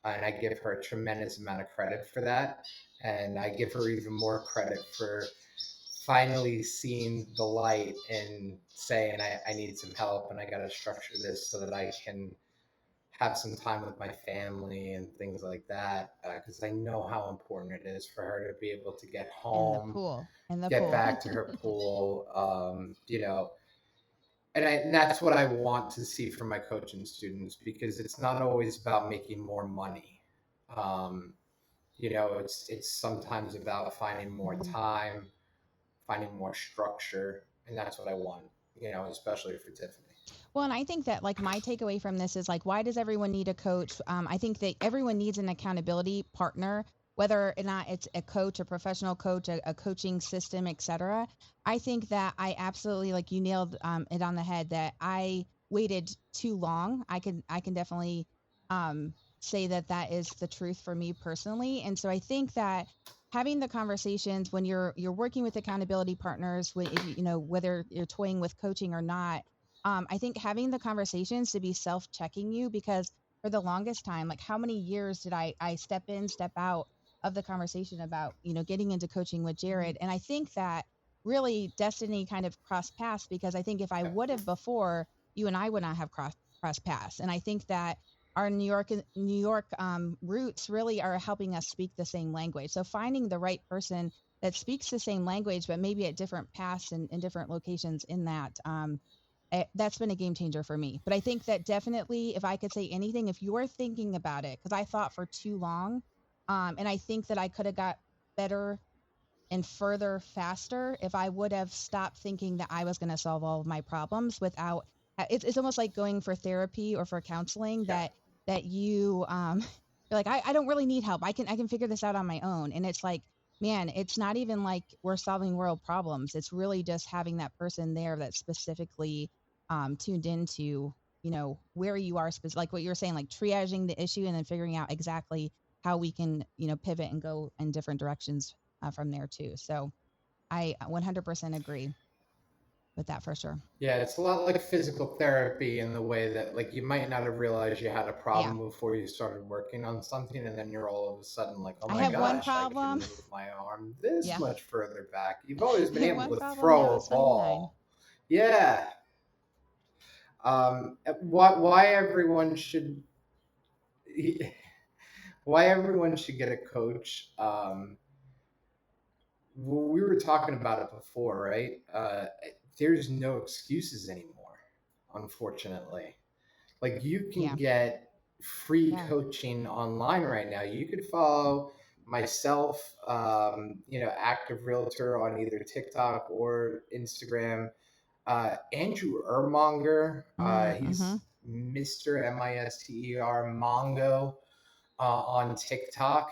And I give her a tremendous amount of credit for that. And I give her even more credit for finally seeing the light and saying, I need some help and I got to structure this so that I can have some time with my family and things like that. Because I know how important it is for her to be able to get In the home, pool. In the get pool. back to her pool, and that's what I want to see from my coaching students, because it's not always about making more money. It's sometimes about finding more time, finding more structure, and that's what I want, especially for Tiffany. Well, and I think that like my takeaway from this is like, why does everyone need a coach? I think that everyone needs an accountability partner, whether or not it's a coach, a professional coach, a coaching system, etc. I think that I absolutely, like you nailed it on the head, that I waited too long. I can definitely say that that is the truth for me personally. And so I think that having the conversations when you're working with accountability partners, if whether you're toying with coaching or not, I think having the conversations to be self-checking you, because for the longest time, like how many years did I step in, step out of the conversation about, getting into coaching with Jared. And I think that really destiny kind of crossed paths, because I think if I would have before, you and I would not have crossed paths. And I think that our New York roots really are helping us speak the same language. So finding the right person that speaks the same language, but maybe at different paths and in different locations in that, that's been a game changer for me. But I think that definitely, if I could say anything, if you're thinking about it, because I thought for too long, and I think that I could have got better and further faster if I would have stopped thinking that I was going to solve all of my problems without. It's almost like going for therapy or for counseling, Yeah. that you you're like, I don't really need help. I can figure this out on my own. And it's like, man, it's not even like we're solving world problems. It's really just having that person there that's specifically tuned into, where you are, like what you were saying, like triaging the issue and then figuring out exactly how we can, pivot and go in different directions from there too. So I 100% agree with that for sure. Yeah, it's a lot like physical therapy in the way that, like, you might not have realized you had a problem before you started working on something, and then you're all of a sudden like, oh I my have one gosh, I can problem. move my arm this Yeah. much further back. You've always I been have able one to problem, now throw a it's 99. ball. Yeah. Why everyone should why everyone should get a coach. We were talking about it before, right? There's no excuses anymore, unfortunately. Like, you can Yeah. get free Yeah. coaching online right now. You could follow myself, active realtor on either TikTok or Instagram. Andrew Ermonger, he's Mr. Mister Mongo on TikTok.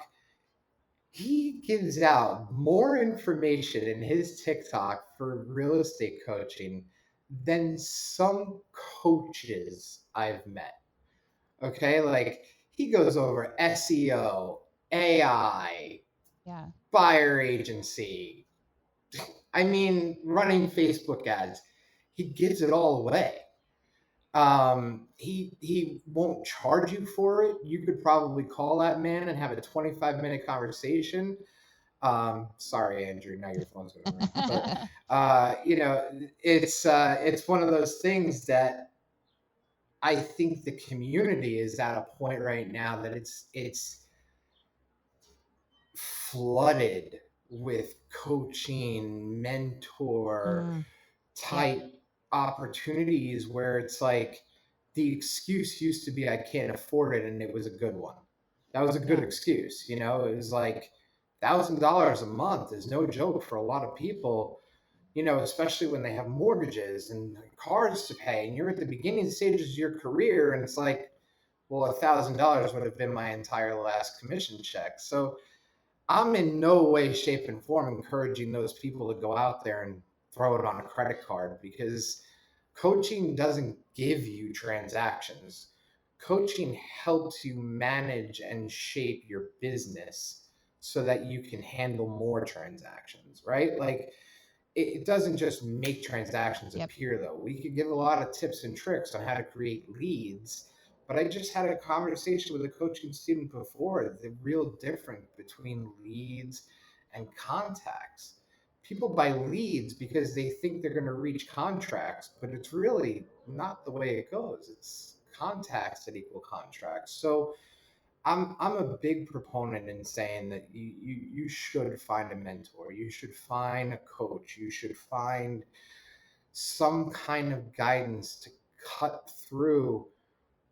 He gives out more information in his TikTok for real estate coaching than some coaches I've met. Okay, like, he goes over SEO, AI, Yeah. buyer agency. I mean, running Facebook ads. He gives it all away. He won't charge you for it. You could probably call that man and have a 25-minute conversation. Sorry, Andrew, now your phone's going to ring. But it's one of those things that I think the community is at a point right now that it's flooded with coaching, mentor type opportunities, where it's like the excuse used to be I can't afford it, and it was a good one. that was a good excuse. You know, it was like $1,000 a month is no joke for a lot of people, you know, especially when they have mortgages and cars to pay and you're at the beginning stages of your career. And it's like, well, $1,000 would have been my entire last commission check. So I'm in no way, shape, and form encouraging those people to go out there and throw it on a credit card, because coaching doesn't give you transactions. Coaching helps you manage and shape your business so that you can handle more transactions, right? Like, it doesn't just make transactions appear, though. We could give a lot of tips and tricks on how to create leads, but I just had a conversation with a coaching student before, the real difference between leads and contacts. People buy leads because they think they're going to reach contracts, but it's really not the way it goes. It's contacts that equal contracts. So I'm a big proponent in saying that you should find a mentor, you should find a coach, you should find some kind of guidance to cut through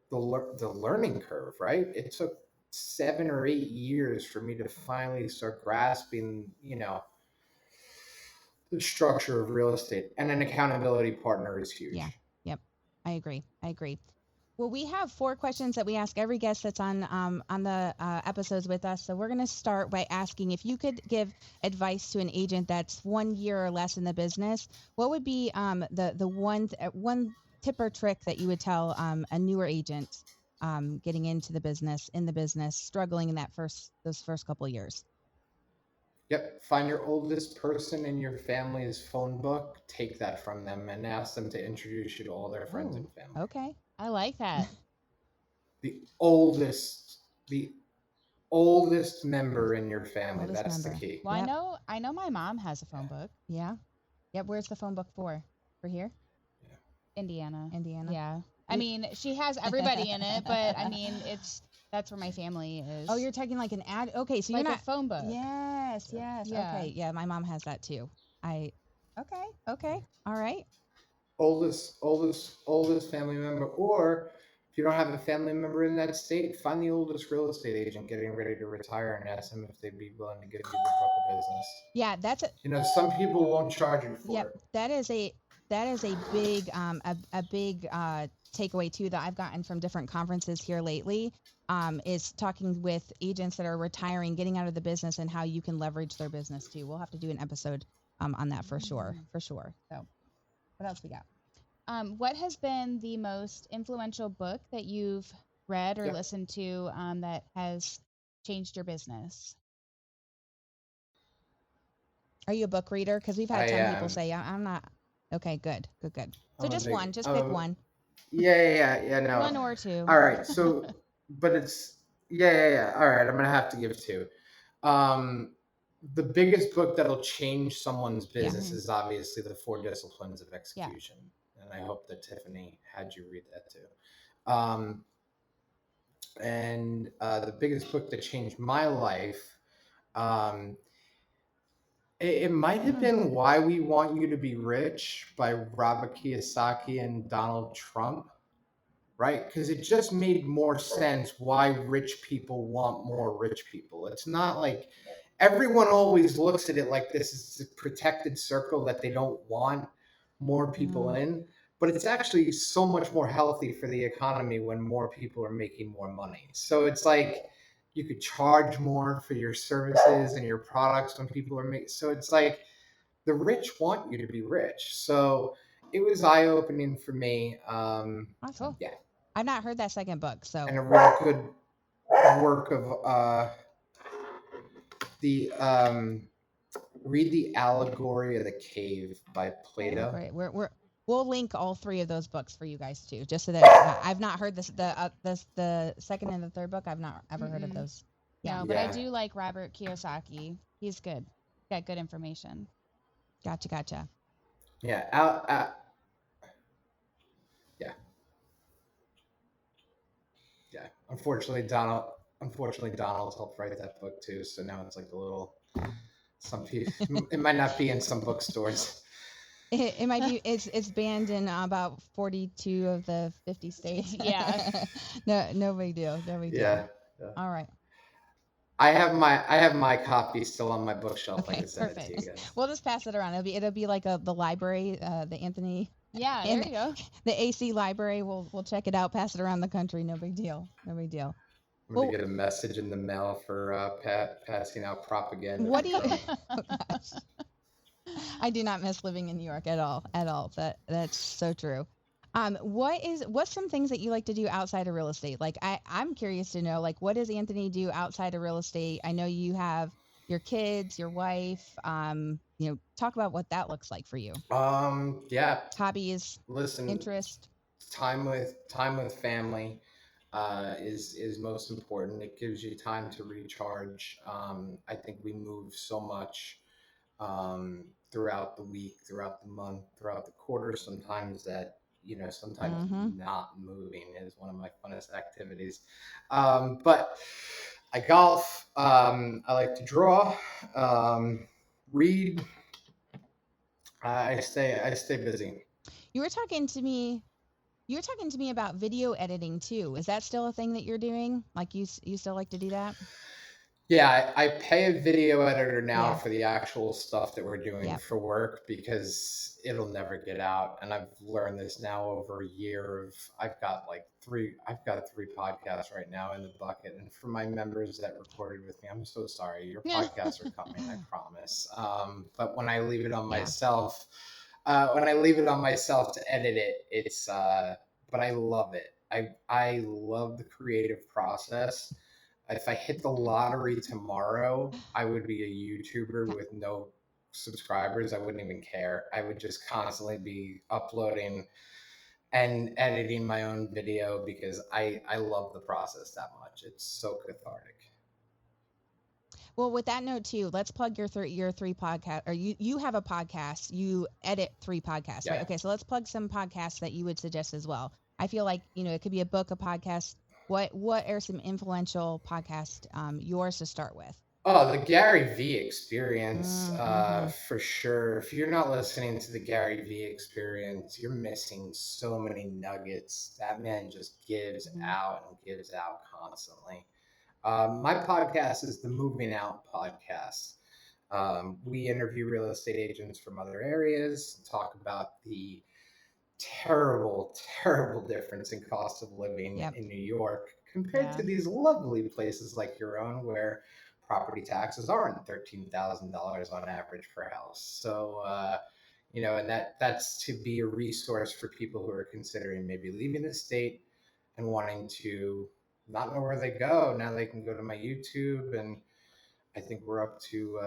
the learning curve, right? It took 7 or 8 years for me to finally start grasping, you know, the structure of real estate, and an accountability partner is huge. Yeah. Yep. I agree. Well, we have 4 questions that we ask every guest that's on the episodes with us. So we're going to start by asking if you could give advice to an agent that's 1 year or less in the business. What would be the one tip or trick that you would tell a newer agent getting into the business, struggling in those first couple of years? Yep. Find your oldest person in your family's phone book, take that from them, and ask them to introduce you to all their friends and family. Okay. I like that. The oldest member in your family. That's the key. Well, yep. I know my mom has a phone book. Yeah. Yep. Where's the phone book for? For here? Yeah. Indiana. Yeah. I mean, she has everybody in it, but I mean, that's where my family is. Oh, you're talking like an ad. Okay, so like you're not a phone book. Yes. Yeah. Okay. Yeah, my mom has that too. Okay. All right. Oldest family member, or if you don't have a family member in that state, find the oldest real estate agent getting ready to retire and ask them if they'd be willing to give you the book of business. Yeah, that's a. You know, some people won't charge you for it. That is a big big takeaway too that I've gotten from different conferences here lately. Is talking with agents that are retiring, getting out of the business, and how you can leverage their business too. We'll have to do an episode on that for sure. So, what else we got? What has been the most influential book that you've read or listened to that has changed your business? Are you a book reader? Because we've had some people say, I'm not. Okay, good. So just one. Just pick one. Yeah. No. 1 or 2. All right. So, but it's yeah. All right. I'm gonna have to give 2. The biggest book that'll change someone's business is obviously The 4 Disciplines of Execution. And I hope that Tiffany had you read that too. And the biggest book that changed my life, it might have been Why We Want You to Be Rich by Robert Kiyosaki and Donald Trump, right? Because it just made more sense why rich people want more rich people. It's not like everyone always looks at it like this is a protected circle that they don't want more people in. But it's actually so much more healthy for the economy when more people are making more money. So it's like you could charge more for your services and your products when people are making. So it's like the rich want you to be rich. So it was eye-opening for me. Awesome. Yeah. I've not heard that second book. So and a real good work of read The Allegory of the Cave by Plato. Great. We'll link all 3 of those books for you guys too, just so that I've not heard the second and the third book. I've not ever heard of those. Yeah. No, but I do like Robert Kiyosaki. He's good. Got good information. Gotcha. Yeah. Yeah. Unfortunately, Donald helped write that book too. So now it's like a little. Some people. It might not be in some bookstores. It might be. It's banned in about 42 of the 50 states. Yeah. No big deal. Yeah. All right. I have my copy still on my bookshelf. I Okay, can send it to you perfect. guys. We'll just pass it around. It'll be like the library, the Anthony Yeah, and there you go. the AC library. We'll check it out, pass it around the country. No big deal. No big deal. I'm Well, gonna get a message in the mail for passing out propaganda what for do you? Trump. Oh gosh, I do not miss living in New York at all. At all. That's so true. What's some things that you like to do outside of real estate? Like I'm curious to know, like, what does Anthony do outside of real estate? I know you have your kids, your wife. Talk about what that looks like for you. Yeah. Hobbies, Listen, interest. time with family is most important. It gives you time to recharge. I think we move so much throughout the week, throughout the month, throughout the quarter. Sometimes sometimes Mm-hmm. not moving is one of my funnest activities. But I golf. I like to draw, read. I stay busy. You were talking to me. You were talking to me about video editing too. Is that still a thing that you're doing? Like you still like to do that? Yeah, I pay a video editor now Yeah. for the actual stuff that we're doing Yep. for work because it'll never get out. And I've learned this now over a year of I've got three podcasts right now in the bucket. And for my members that recorded with me, I'm so sorry. Your podcasts are coming, I promise. But when I leave it on Yeah. myself, to edit it, but I love it. I love the creative process. If I hit the lottery tomorrow, I would be a YouTuber with no subscribers. I wouldn't even care. I would just constantly be uploading and editing my own video because I love the process that much. It's so cathartic. Well, with that note too, let's plug your three podcast, or you have a podcast. You edit 3 podcasts, right? Yeah. Okay, so let's plug some podcasts that you would suggest as well. I feel like it could be a book, a podcast. What are some influential podcasts yours to start with? Oh, the Gary V experience, Mm-hmm. for sure. If you're not listening to the Gary V experience, you're missing so many nuggets. That man just gives Mm-hmm. out and gives out constantly. My podcast is the Moving Out podcast. We interview real estate agents from other areas, talk about the terrible, terrible difference in cost of living Yep. in New York compared Yeah. to these lovely places like your own, where property taxes aren't $13,000 on average per house. So, and that's to be a resource for people who are considering maybe leaving the state and wanting to not know where they go. Now they can go to my YouTube, and I think we're up to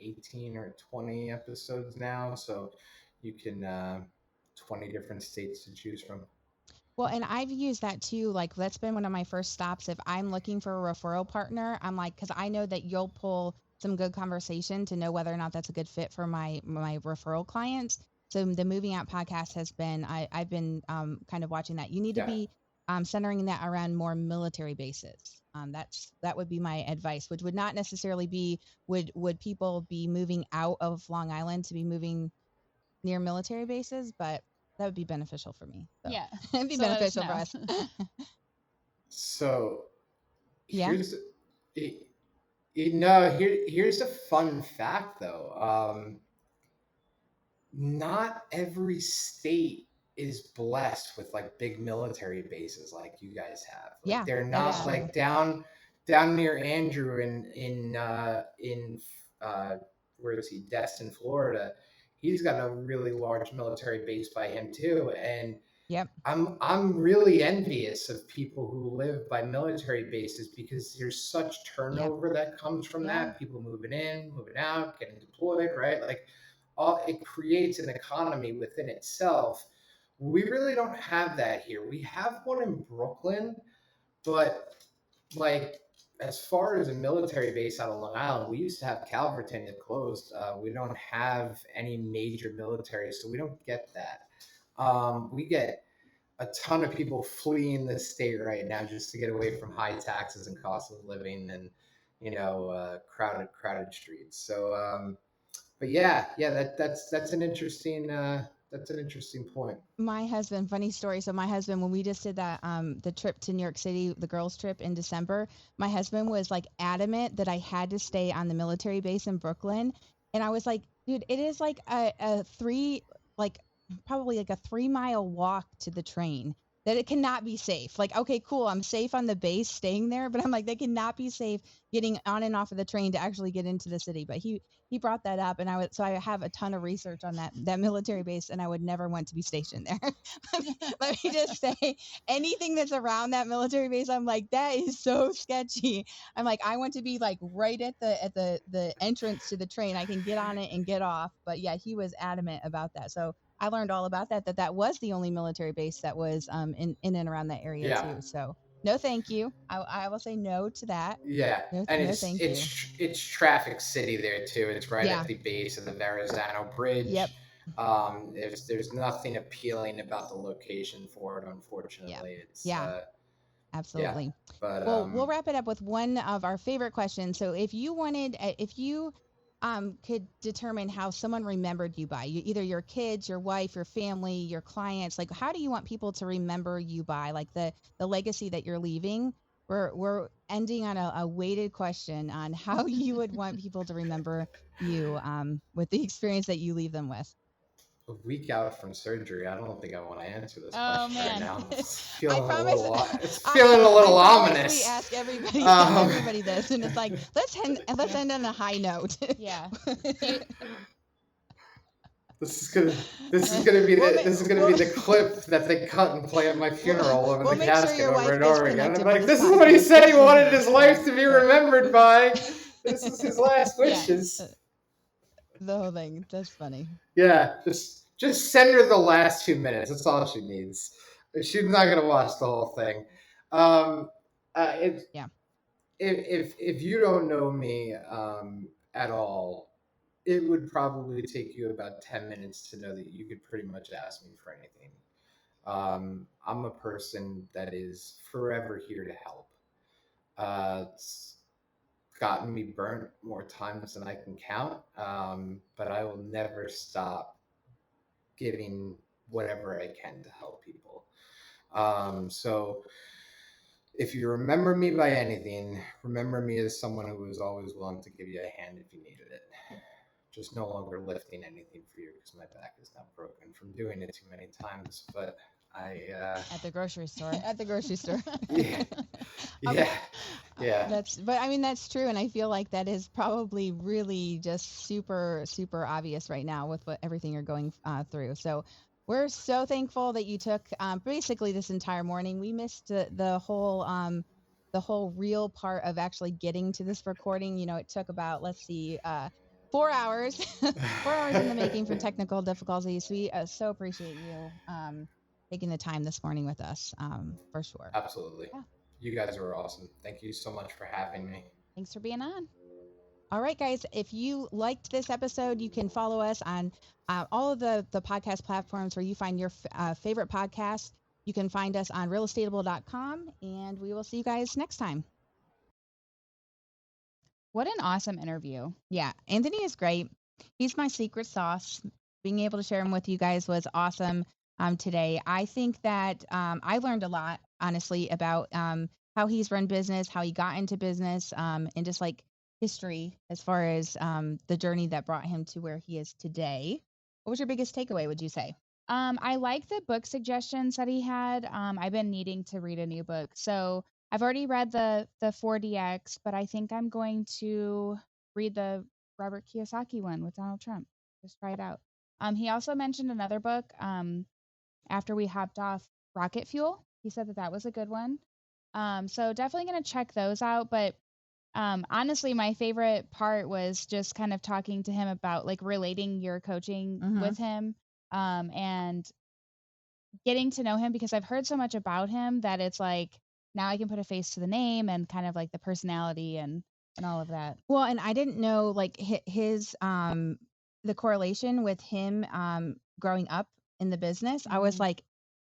18 or 20 episodes now. So you can 20 different states to choose from. Well, and I've used that too. Like that's been one of my first stops. If I'm looking for a referral partner, I'm like, because I know that you'll pull some good conversation to know whether or not that's a good fit for my referral clients. So the Moving Out podcast has been, I've been kind of watching that. You need to Yeah. be centering that around more military bases. That would be my advice, which would not necessarily be would people be moving out of Long Island to be moving near military bases, but that would be beneficial for me. So. Yeah. It'd be So let us beneficial for know. us. So Yeah. here's here's a fun fact though. Not every state is blessed with like big military bases like you guys have. Like Yeah, they're that is not true. like down near Andrew in where is he? Destin, Florida. He's got a really large military base by him too, and Yep. I'm really envious of people who live by military bases because there's such turnover that comes from Yeah. that. People moving in, moving out, getting deployed, right? Like it creates an economy within itself. We really don't have that here. We have one in Brooklyn, but like as far as a military base out of Long Island, we used to have Calverton that closed. We don't have any major military, so we don't get that. We get a ton of people fleeing the state right now just to get away from high taxes and cost of living and crowded streets. So but that's an interesting that's an interesting point. My husband, funny story. So my husband, when we just did that, the trip to New York City, the girls' trip in December, my husband was like adamant that I had to stay on the military base in Brooklyn. And I was like, dude, it is like like probably like a 3 mile walk to the train, that it cannot be safe. Like, okay, cool. I'm safe on the base staying there, but I'm like, they cannot be safe getting on and off of the train to actually get into the city. But he brought that up, and I have a ton of research on that military base, and I would never want to be stationed there. Let me just say, anything that's around that military base, I'm like, that is so sketchy. I'm like, I want to be like right at the entrance to the train. I can get on it and get off. But yeah, he was adamant about that. So I learned all about that was the only military base that was in and around that area too. So no, thank you. I will say no to that. Yeah, No, and no, thank you. it's traffic city there too. It's right at the base of the Verrazano Bridge. Yep. There's nothing appealing about the location for it, unfortunately. Absolutely. Yeah, but well, we'll wrap it up with one of our favorite questions. So if you could determine how someone remembered you by, either your kids, your wife, your family, your clients, like how do you want people to remember you by, like the legacy that you're leaving? We're ending on a weighted question on how you would want people to remember you with the experience that you leave them with. a week out from surgery, I don't think I want to answer this Oh, question man. right now. It's feeling I promise. It's feeling a little ominous. We ask everybody this, and it's like let's end on a high note. Yeah. This is gonna be the clip that they cut and play at my funeral over the casket over and over again. I'm like, this is what he said he wanted his life to be remembered by. This is his last wishes. Yeah. The whole thing. That's funny. Yeah, just send her the last 2 minutes. That's all she needs. She's not gonna watch the whole thing. If you don't know me at all, it would probably take you about 10 minutes to know that you could pretty much ask me for anything. I'm a person that is forever here to help. It's gotten me burnt more times than I can count, but I will never stop giving whatever I can to help people. So if you remember me by anything, remember me as someone who was always willing to give you a hand if you needed it. Just no longer lifting anything for you because my back is now broken from doing it too many times. But at the grocery store. At the grocery store. Yeah. That's true, and I feel like that is probably really just super, super obvious right now with everything you're going through. So we're so thankful that you took basically this entire morning. We missed the whole real part of actually getting to this recording. It took about 4 hours, 4 hours in the making for technical difficulties. We so appreciate you taking the time this morning with us, for sure. Absolutely. Yeah. You guys were awesome. Thank you so much for having me. Thanks for being on. All right, guys, if you liked this episode, you can follow us on all of the podcast platforms where you find your favorite podcasts. You can find us on realestatable.com, and we will see you guys next time. What an awesome interview. Yeah, Anthony is great. He's my secret sauce. Being able to share him with you guys was awesome today. I think that I learned a lot, honestly, about how he's run business, how he got into business, and just like history as far as the journey that brought him to where he is today. What was your biggest takeaway, would you say? I like the book suggestions that he had. I've been needing to read a new book. So I've already read the 4DX, but I think I'm going to read the Robert Kiyosaki one with Donald Trump. Just try it out. He also mentioned another book after we hopped off, Rocket Fuel. He said that was a good one. So definitely going to check those out. But honestly, my favorite part was just kind of talking to him about like relating your coaching with him and getting to know him, because I've heard so much about him that it's like now I can put a face to the name and kind of like the personality and all of that. Well, and I didn't know like his the correlation with him growing up in the business. I was like,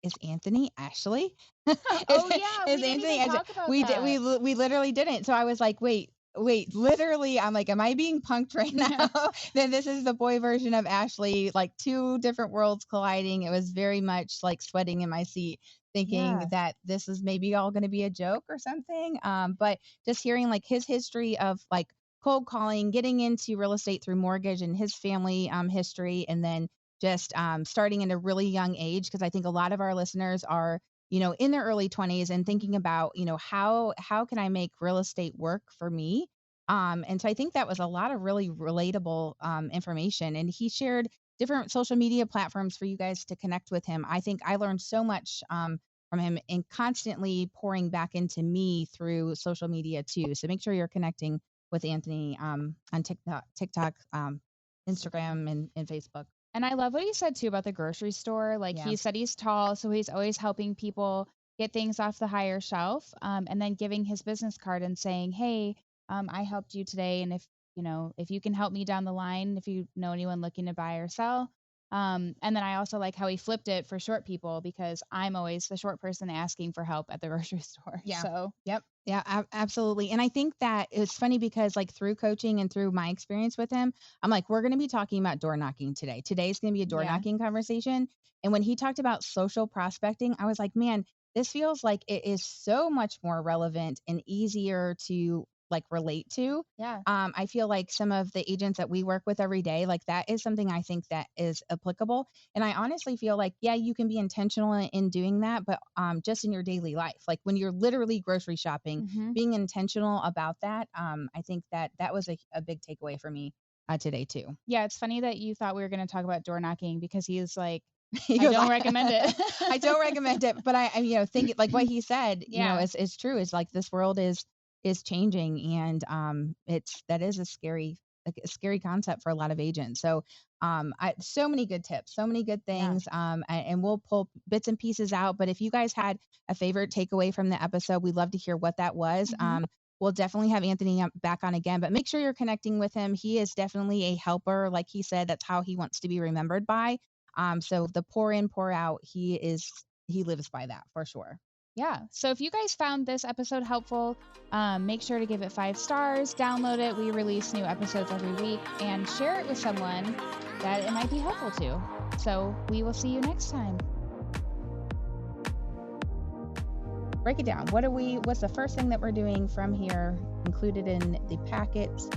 is Anthony Ashlee? Oh yeah, we didn't even talk about that. We literally didn't. So I was like, wait, wait, literally, I'm like, am I being punked right now? Then this is the boy version of Ashlee, like two different worlds colliding. It was very much like sweating in my seat, thinking Yeah. that this is maybe all going to be a joke or something. But just hearing like his history of like cold calling, getting into real estate through mortgage and his family history, and then just starting at a really young age, because I think a lot of our listeners are, in their early 20s and thinking about, how can I make real estate work for me? And so I think that was a lot of really relatable information. And he shared different social media platforms for you guys to connect with him. I think I learned so much from him, and constantly pouring back into me through social media too. So make sure you're connecting with Anthony on TikTok, Instagram, and Facebook. And I love what he said too about the grocery store. Like, Yeah. he said he's tall, so he's always helping people get things off the higher shelf, and then giving his business card and saying, hey, I helped you today. And if you can help me down the line, if you know anyone looking to buy or sell. And then I also like how he flipped it for short people, because I'm always the short person asking for help at the grocery store. Yeah. So Yep. Yeah, absolutely. And I think that it's funny because like through coaching and through my experience with him, I'm like, we're going to be talking about door knocking today. Today's going to be a door Yeah. knocking conversation. And when he talked about social prospecting, I was like, man, this feels like it is so much more relevant and easier to like relate to. yeah. I feel like some of the agents that we work with every day, like that is something I think that is applicable. And I honestly feel like, yeah, you can be intentional in doing that, but just in your daily life, like when you're literally grocery shopping, Mhm. being intentional about that. I think that was a big takeaway for me today too. Yeah, it's funny that you thought we were going to talk about door knocking, because he's like, He I goes, don't recommend it. I don't recommend it, but I think like what he said, Yeah. is true. Is like this world is changing, and that is a scary concept for a lot of agents. So so many good tips, so many good things. And we'll pull bits and pieces out. But if you guys had a favorite takeaway from the episode, we'd love to hear what that was. Mhm. We'll definitely have Anthony back on again, but make sure you're connecting with him. He is definitely a helper. Like he said, that's how he wants to be remembered by. So the pour in, pour out, he lives by that for sure. Yeah. So if you guys found this episode helpful, make sure to give it 5 stars, download it. We release new episodes every week, and share it with someone that it might be helpful to. So we will see you next time. Break it down. What's the first thing that we're doing from here included in the packets,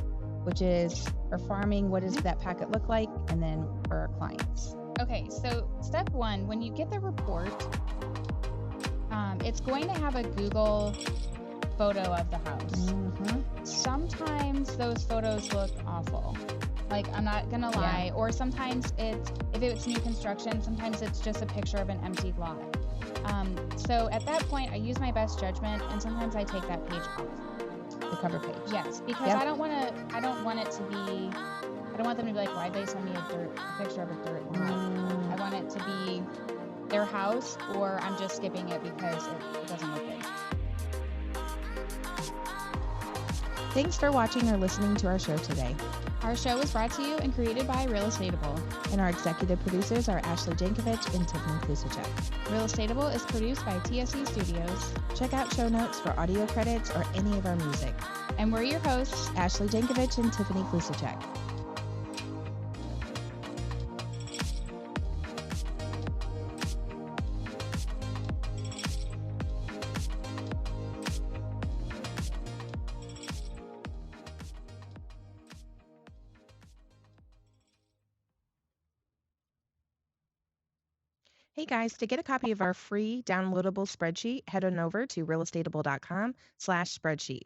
which is for farming, what does that packet look like? And then for our clients. Okay, so step 1, when you get the report, it's going to have a Google photo of the house. Mm-hmm. Sometimes those photos look awful. Like, I'm not going to lie. Yeah. Or sometimes if it's new construction, sometimes it's just a picture of an empty lot. So at that point, I use my best judgment, and sometimes I take that page off. The cover page. Yes, because Yep. I don't want them to be like, why'd they send me a picture of a dirt lot? I want it to be their house, or I'm just skipping it because it doesn't look good. Thanks for watching or listening to our show today. Our show was brought to you and created by Realestatable. And our executive producers are Ashlee Jankovic and Tiffany Klusicek. Realestatable is produced by TSE Studios. Check out show notes for audio credits or any of our music. And we're your hosts, Ashlee Jankovic and Tiffany Klusicek. Hey guys, to get a copy of our free downloadable spreadsheet, head on over to realestatable.com/spreadsheet.